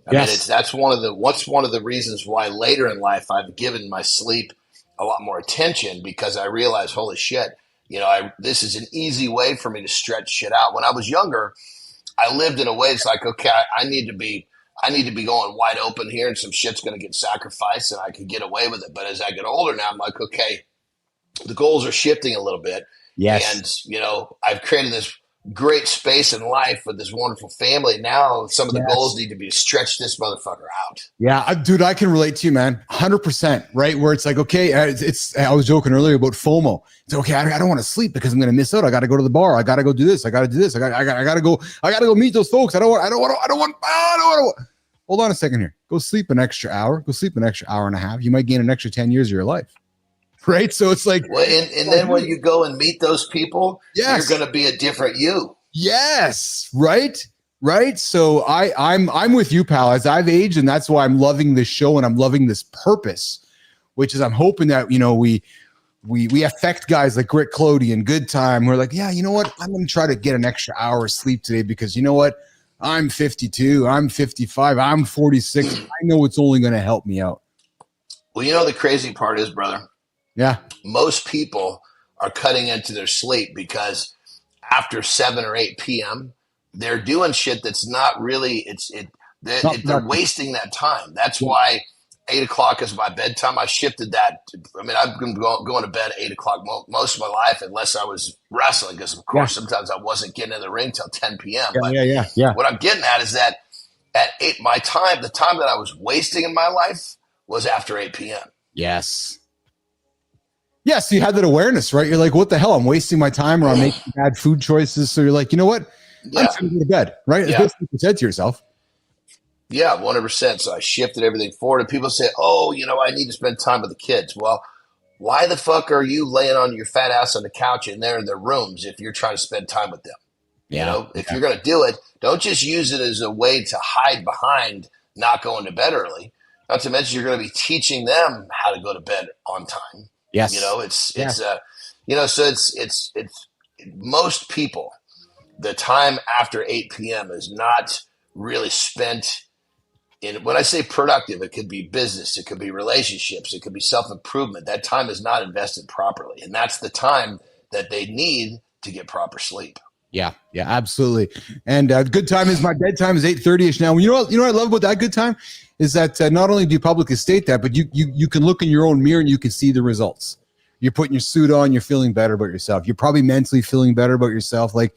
I mean, that's one of the reasons why later in life I've given my sleep a lot more attention, because I realized, holy shit, this is an easy way for me to stretch shit out. When I was younger, I lived in a way it's like, okay, I need to be going wide open here, and some shit's going to get sacrificed and I can get away with it. But as I get older now, I'm like, okay, the goals are shifting a little bit. Yes. And, I've created this great space in life with this wonderful family. Now some of the goals need to be to stretch this motherfucker out. Yeah, dude, I can relate to you, man. 100%, right? Where it's like, okay, I was joking earlier about FOMO. It's okay. I don't want to sleep because I'm going to miss out. I got to go to the bar. I got to go do this. I got to do this. I got to go meet those folks. I don't want. Hold on a second here. Go sleep an extra hour. Go sleep an extra hour and a half. You might gain an extra 10 years of your life. Right. So it's like, well, and then when you go and meet those people, you're going to be a different you. Yes. Right. So I'm with you, pal, as I've aged, and that's why I'm loving this show and I'm loving this purpose, which is I'm hoping that, we affect guys like Rick Clody and Good Time. We're like, yeah, you know what? I'm going to try to get an extra hour of sleep today because you know what? I'm 52, I'm 55, I'm 46. I know it's only going to help me out. Well, the crazy part is, brother. Yeah. Most people are cutting into their sleep because after 7 or 8 p.m., they're doing shit that's not really, they're wasting that time. That's why 8 o'clock is my bedtime. I shifted that. I've been going to bed at 8 o'clock most of my life, unless I was wrestling, because of course sometimes I wasn't getting in the ring till 10 p.m. Yeah. What I'm getting at is that at 8, the time that I was wasting in my life was after 8 p.m. Yes. Yes, you had that awareness, right? You're like, what the hell? I'm wasting my time or I'm making bad food choices. So you're like, you know what? I'm just going to go to bed, right? It's basically what you said to yourself. Yeah, 100%. So I shifted everything forward. And people say, oh, I need to spend time with the kids. Well, why the fuck are you laying on your fat ass on the couch and they're in their rooms if you're trying to spend time with them? If you're going to do it, don't just use it as a way to hide behind not going to bed early. Not to mention you're going to be teaching them how to go to bed on time. Yes. It's most people, the time after 8 p.m. is not really spent in, when I say productive, it could be business, it could be relationships, it could be self-improvement. That time is not invested properly. And that's the time that they need to get proper sleep. Yeah, absolutely. And good time is my bedtime is 8:30ish now. You know what I love about that good time is that not only do you publicly state that, but you can look in your own mirror and you can see the results. You're putting your suit on, you're feeling better about yourself. You're probably mentally feeling better about yourself. Like,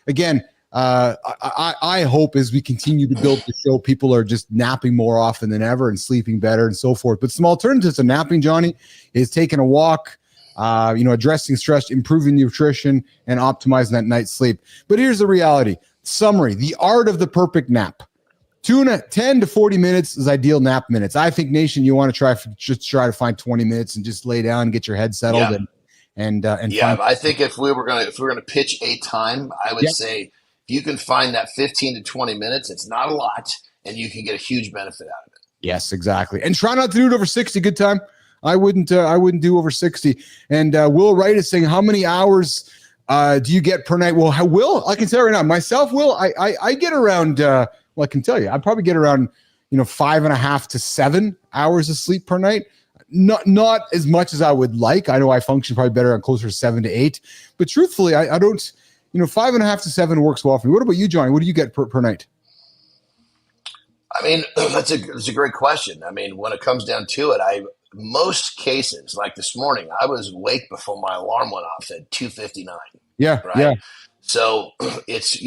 again, I hope as we continue to build the show, people are just napping more often than ever and sleeping better and so forth. But some alternatives to napping, Johnny, is taking a walk, addressing stress, improving nutrition, and optimizing that night's sleep. But here's the reality. Summary, the art of the perfect nap. 10 to 40 minutes is ideal nap minutes. I think, Nation, you want to try to find 20 minutes and just lay down and get your head settled. I think if we're gonna pitch a time, I would say if you can find that 15 to 20 minutes, it's not a lot, and you can get a huge benefit out of it. Yes, exactly. And try not to do it over 60. Good time. I wouldn't do over 60. And Will Wright is saying, how many hours do you get per night? Well, Will, I can tell you right now, myself, Will, I get around, I can tell you, I probably get around, 5.5 to 7 hours of sleep per night. Not as much as I would like. I know I function probably better on closer to 7 to 8, but truthfully, I don't, 5.5 to 7 works well for me. What about you, Johnny? What do you get per night? I mean, that's a great question. I mean, when it comes down to it, most cases, like this morning, I was awake before my alarm went off at 2:59. Yeah. Right. Yeah. So it's,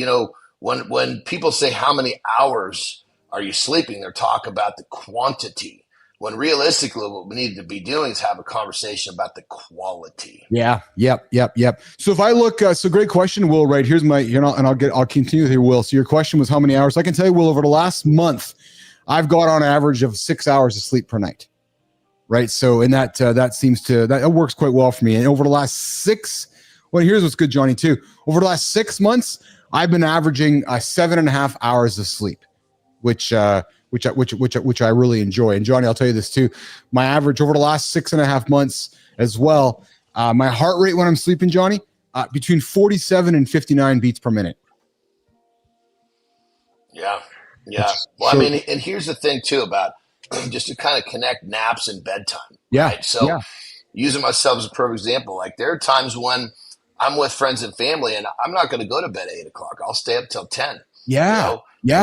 when people say how many hours are you sleeping, they're talking about the quantity. When realistically, what we need to be doing is have a conversation about the quality. Yeah. Yep. So if I look, great question, Will. Right here's I'll continue here, Will. So your question was how many hours? I can tell you, Will, over the last month, I've got on average of 6 hours of sleep per night. Right. So, and that works quite well for me. And over the last here's what's good, Johnny, too. Over the last 6 months, I've been averaging 7.5 hours of sleep, which I really enjoy. And Johnny, I'll tell you this too. My average over the last 6.5 months as well, my heart rate when I'm sleeping, Johnny, between 47 and 59 beats per minute. Yeah. Well, I mean, and here's the thing too about just to kind of connect naps and bedtime. Yeah. Right? So using myself as a perfect example, like there are times when I'm with friends and family and I'm not going to go to bed at 8 o'clock. I'll stay up till 10. Yeah.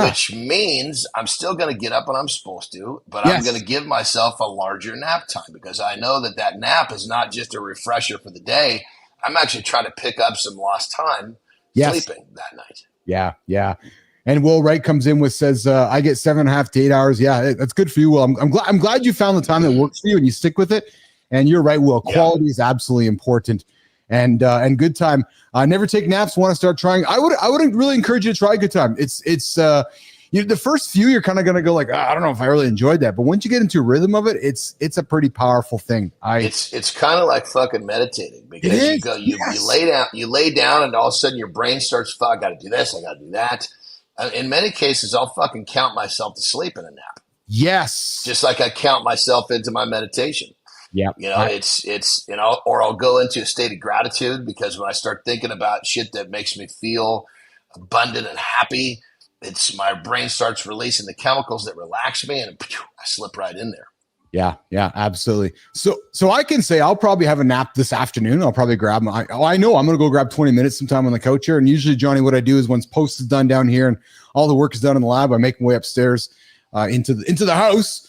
Which means I'm still going to get up when I'm supposed to, but I'm going to give myself a larger nap time because I know that nap is not just a refresher for the day. I'm actually trying to pick up some lost time sleeping that night. Yeah. And Will Wright comes in says, I get 7.5 to 8 hours. Yeah, that's good for you, Will. I'm glad you found the time that works for you and you stick with it. And you're right, Will. Quality is absolutely important. And good time. Never take naps. Want to start trying? I would really encourage you to try good time. It's the first few you're kind of gonna go like, I don't know if I really enjoyed that, but once you get into a rhythm of it, it's a pretty powerful thing. It's kind of like fucking meditating because you lay down and all of a sudden your brain starts. I got to do this. I got to do that. In many cases, I'll fucking count myself to sleep in a nap. Yes, just like I count myself into my meditation. Yeah. It's or I'll go into a state of gratitude because when I start thinking about shit that makes me feel abundant and happy, my brain starts releasing the chemicals that relax me and I slip right in there. Yeah, absolutely. So I can say I'll probably have a nap this afternoon. I'll probably grab I know I'm going to go grab 20 minutes sometime on the couch here. And usually, Johnny, what I do is once post is done down here and all the work is done in the lab, I make my way upstairs into the house.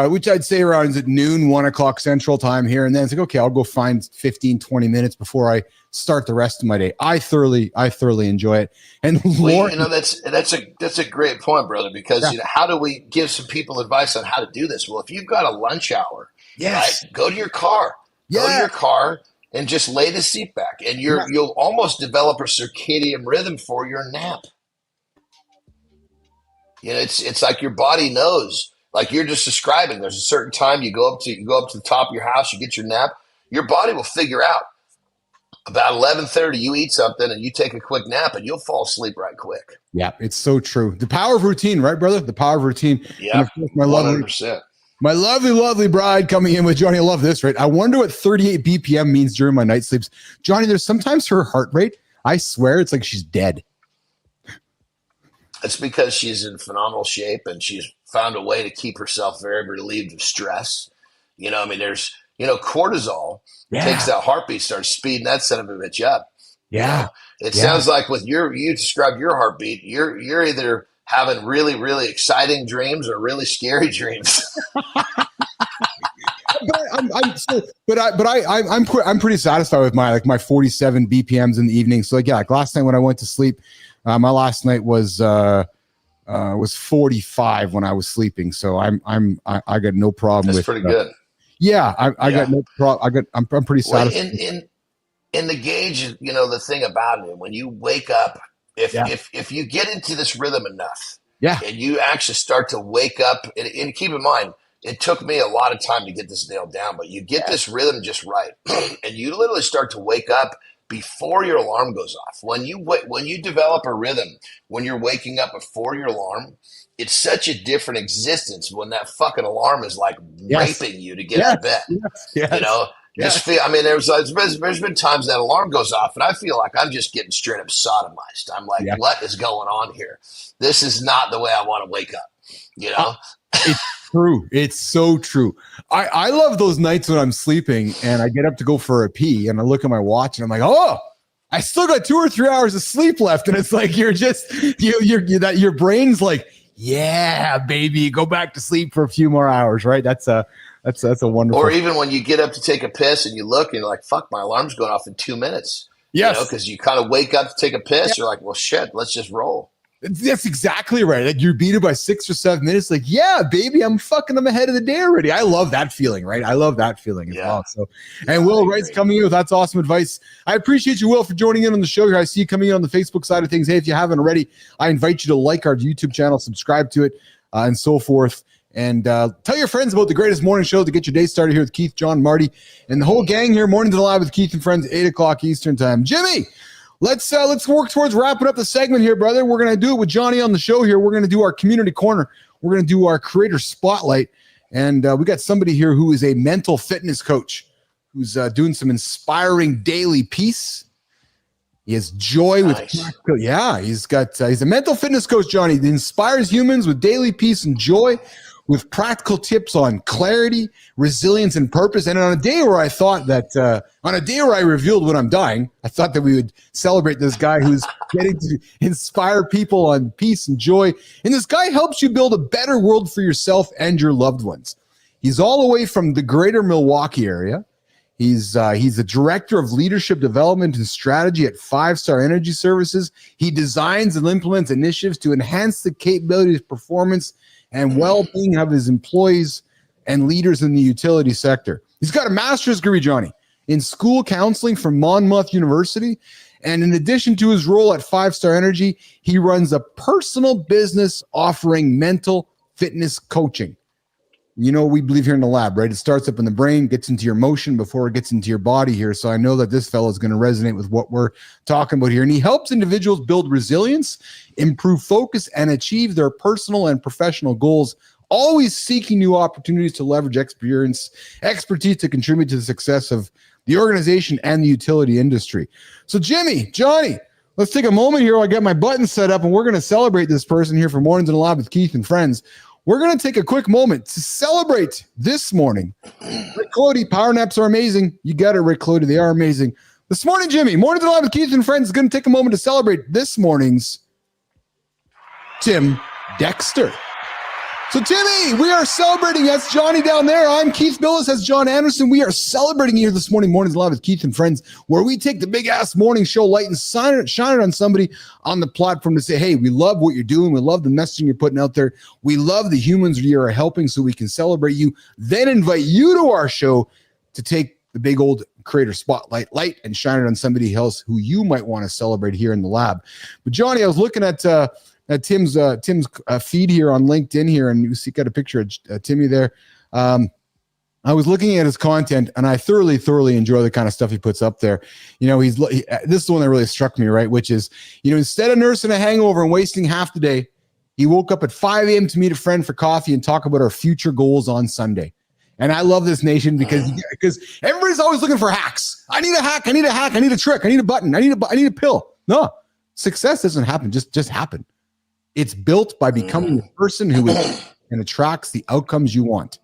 Which I'd say around is at noon, 1 o'clock Central Time here. And then it's like, okay, I'll go find 15, 20 minutes before I start the rest of my day. I thoroughly enjoy it. And Lauren, that's a great point, brother, because how do we give some people advice on how to do this? Well, if you've got a lunch hour, right, go to your car, Go to your car and just lay the seat back, and you'll almost develop a circadian rhythm for your nap. It's like your body knows, like you're just describing. There's a certain time you go up to the top of your house, you get your nap. Your body will figure out about 11:30. You eat something and you take a quick nap, and you'll fall asleep right quick. Yeah, it's so true. The power of routine, right, brother? The power of routine. Yeah, 100%. My lovely bride coming in with Johnny. I love this, right? I wonder what 38 BPM means during my night sleeps. Johnny, there's sometimes her heart rate, I swear it's like she's dead. It's because she's in phenomenal shape and she's found a way to keep herself very relieved of stress. There's, cortisol takes that heartbeat, starts speeding that son of a bitch up. Yeah. It sounds like with you described your heartbeat, you're either having really, really exciting dreams or really scary dreams. I'm pretty satisfied with my 47 BPMs in the evening. So like last night when I went to sleep, my last night was 45 when I was sleeping. So I got no problem. That's pretty good. Yeah, I got no problem. I'm pretty satisfied. In the gauge, the thing about it, when you wake up, if you get into this rhythm enough, and you actually start to wake up, and keep in mind, it took me a lot of time to get this nailed down, but you get this rhythm just right, and you literally start to wake up before your alarm goes off. When you develop a rhythm, when you're waking up before your alarm, it's such a different existence when that fucking alarm is like raping you to get out of bed. Just feel. I mean, there's been times that alarm goes off, and I feel like I'm just getting straight up sodomized. I'm like, what is going on here? This is not the way I want to wake up. It's true. It's so true. I love those nights when I'm sleeping and I get up to go for a pee, and I look at my watch and I'm like, oh, I still got 2 or 3 hours of sleep left, and it's like your brain's like, yeah, baby, go back to sleep for a few more hours, right? That's a wonderful. Or even when you get up to take a piss and you look and you're like, fuck, my alarm's going off in 2 minutes. Yes. Because you kind of wake up to take a piss. You're like, well, shit, let's just roll. That's exactly right. Like you're beat it by 6 or 7 minutes. Like, yeah, baby, I'm ahead of the day already. I love that feeling, right? I love that feeling as well. So, and Will Wright's coming in with that's awesome advice. I appreciate you, Will, for joining in on the show here. I see you coming in on the Facebook side of things. Hey, if you haven't already, I invite you to like our YouTube channel, subscribe to it, and so forth. And tell your friends about the greatest morning show to get your day started here with Keith, John, Marty, and the whole gang here. Mornings Alive with Keith and Friends, 8 o'clock Eastern time. Jimmy, let's work towards wrapping up the segment here, brother. We're going to do it with Johnny on the show here. We're going to do our community corner. We're going to do our creator spotlight. And we got somebody here who is a mental fitness coach who's doing some inspiring daily peace. He has joy with practical. Yeah, he's a mental fitness coach, Johnny. He inspires humans with daily peace and joy, with practical tips on clarity, resilience, and purpose. And on a day where I thought that, on a day where I revealed when I'm dying, I thought that we would celebrate this guy who's getting to inspire people on peace and joy. And this guy helps you build a better world for yourself and your loved ones. He's all the way from the greater Milwaukee area. He's the director of leadership development and strategy at 5 Star Energy Services. He designs and implements initiatives to enhance the capabilities, performance, and well-being of his employees and leaders in the utility sector. He's got a master's degree, Johnny, in school counseling from Monmouth University. And in addition to his role at 5 Star Energy, he runs a personal business offering mental fitness coaching. You know, we believe here in the lab, right? It starts up in the brain, gets into your motion before it gets into your body here. So I know that this fellow is going to resonate with what we're talking about here. And he helps individuals build resilience, improve focus, and achieve their personal and professional goals, always seeking new opportunities to leverage expertise to contribute to the success of the organization and the utility industry. So Jimmy, Johnny, let's take a moment here while I get my buttons set up, and we're going to celebrate this person here for Mornings in the Lab with Keith and Friends. We're going to take a quick moment to celebrate this morning. Rick Clody, power naps are amazing. You got it, Rick Clody. They are amazing. This morning, Jimmy, Mornings Alive with Keith and Friends is going to take a moment to celebrate this morning's Tim Dexter. So, Timmy, we are celebrating. That's Johnny down there. I'm Keith Billis. That's John Anderson. We are celebrating here this morning, Mornings Live with Keith and Friends, where we take the big-ass morning show light and shine it on somebody on the platform to say, hey, we love what you're doing. We love the messaging you're putting out there. We love the humans you are helping so we can celebrate you, then invite you to our show to take the big old creator spotlight light and shine it on somebody else who you might want to celebrate here in the lab. But Johnny, I was looking at Tim's feed here on LinkedIn here, and you see got a picture of Timmy there. I was looking at his content, and I thoroughly enjoy the kind of stuff he puts up there. You know, this is the one that really struck me, right? Which is, you know, instead of nursing a hangover and wasting half the day, he woke up at 5 a.m. to meet a friend for coffee and talk about our future goals on Sunday. And I love this nation because everybody's always looking for hacks. I need a hack. I need a hack. I need a trick. I need a button. I need a pill. No, success doesn't happen. Just happen. It's built by becoming the person who is and attracts the outcomes you want.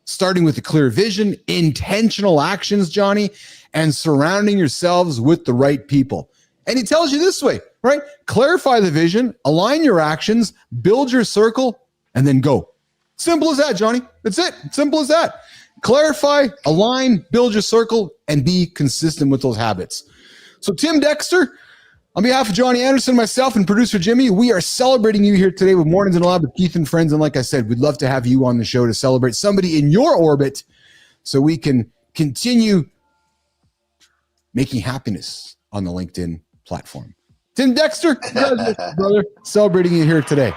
Starting with a clear vision, intentional actions, Johnny, and surrounding yourselves with the right people. And he tells you this way, right? Clarify the vision, align your actions, build your circle, and then go. Simple as that, Johnny. That's it. Simple as that. Clarify, align, build your circle, and be consistent with those habits. So Tim Dexter, on behalf of Johnny Anderson, myself, and producer Jimmy, we are celebrating you here today with Mornings in the Lab with Keith and Friends. And like I said, we'd love to have you on the show to celebrate somebody in your orbit so we can continue making happiness on the LinkedIn platform. Tim Dexter, brother, celebrating you here today.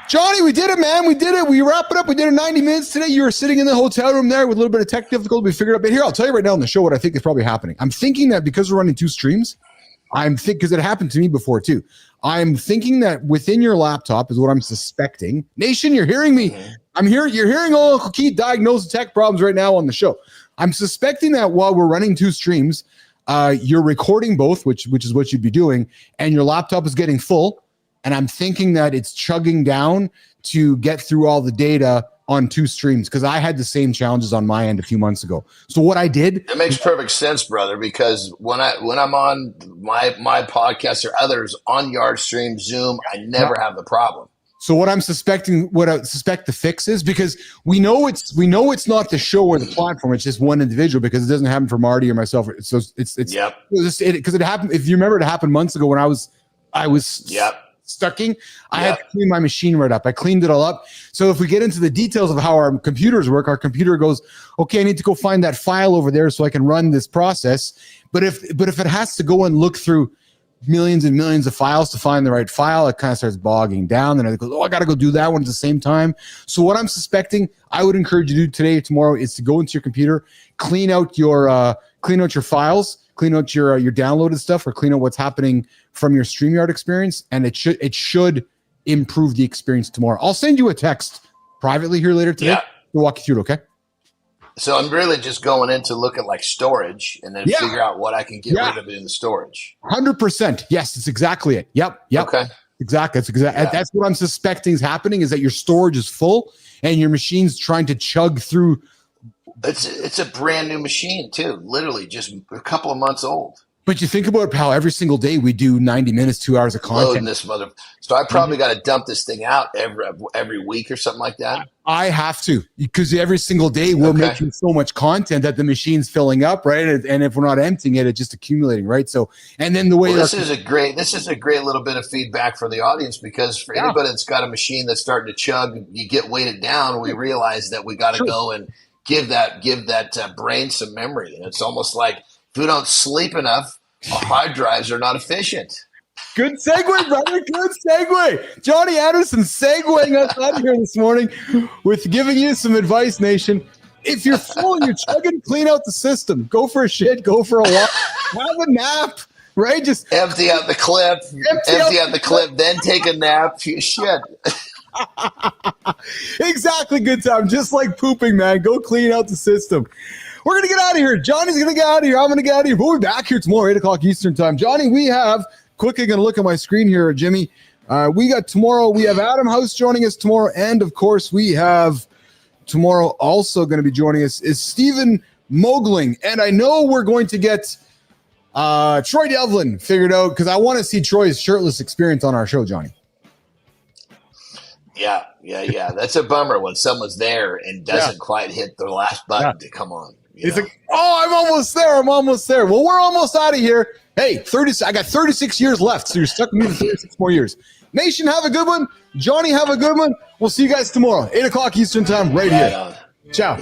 Johnny, we did it, man. We did it. We wrap it up. We did it in 90 minutes today. You were sitting in the hotel room there with a little bit of tech difficulty. We figured out. But here, I'll tell you right now on the show what I think is probably happening. I'm thinking that because we're running 2 streams, because it happened to me before too. I'm thinking that within your laptop is what I'm suspecting. Nation, you're hearing me. I'm here. You're hearing Uncle Keith diagnose tech problems right now on the show. I'm suspecting that while we're running 2 streams, you're recording both, which is what you'd be doing, and your laptop is getting full. And I'm thinking that it's chugging down to get through all the data on 2 streams, because I had the same challenges on my end a few months ago. So what I did, it makes perfect sense, brother, because when I'm on my podcast or others on Yard Stream, Zoom, I never have the problem. So what I suspect the fix is, because we know it's not the show or the platform, it's just one individual, because it doesn't happen for Marty or myself. So it's because it happened. If you remember, it happened months ago when I was stucking. I had to clean my machine right up. I cleaned it all up. So if we get into the details of how our computers work, our computer goes, okay, I need to go find that file over there so I can run this process. But if it has to go and look through millions and millions of files to find the right file, it kind of starts bogging down. And I go, I got to go do that one at the same time. So what I'm suspecting, I would encourage you to do today or tomorrow, is to go into your computer, clean out your files, clean out your downloaded stuff, or clean out what's happening from your StreamYard experience, and it should improve the experience tomorrow. I'll send you a text privately here later today to walk you through it, okay? So I'm really just going in to look at like storage and then figure out what I can get rid of in the storage. 100%. Yes, that's exactly it. Yep. Okay. Exactly. That's what I'm suspecting is happening, is that your storage is full and your machine's trying to chug through. It's a brand new machine too, literally just a couple of months old. But you think about how every single day we do 90 minutes, 2 hours of content. Loading this so I probably got to dump this thing out every week or something like that. I have to, because every single day we're making so much content that the machine's filling up, right? And if we're not emptying it, it's just accumulating, right? So, and then the way this is a great little bit of feedback for the audience, because for anybody that's got a machine that's starting to chug, you get weighted down. We realize that we got to go and give that brain some memory. And it's almost like if we don't sleep enough, our hard drives are not efficient. Good segue, brother. Good segue. Johnny Anderson segueing us out here this morning with giving you some advice, nation. If you're full and you're chugging, clean out the system. Go for a shit. Go for a walk. Have a nap. Right? Just empty out the clip. Empty out the clip. Then take a nap. Shit. Exactly. Good time. Just like pooping, man. Go clean out the system. We're going to get out of here. Johnny's going to get out of here. I'm going to get out of here. We'll be back here tomorrow, 8 o'clock Eastern time. Johnny, we have, quickly going to look at my screen here, Jimmy. We got tomorrow, we have Adam House joining us tomorrow. And, of course, we have tomorrow also going to be joining us is Stephen Mogling. And I know we're going to get Troy Devlin figured out, because I want to see Troy's shirtless experience on our show, Johnny. Yeah. That's a bummer when someone's there and doesn't quite hit the last button to come on. It's like, I'm almost there. Well, we're almost out of here. Hey, I got 36 years left, so you're stuck with me for 36 more years. Nation, have a good one. Johnny, have a good one. We'll see you guys tomorrow, 8 o'clock Eastern time, right here. Ciao.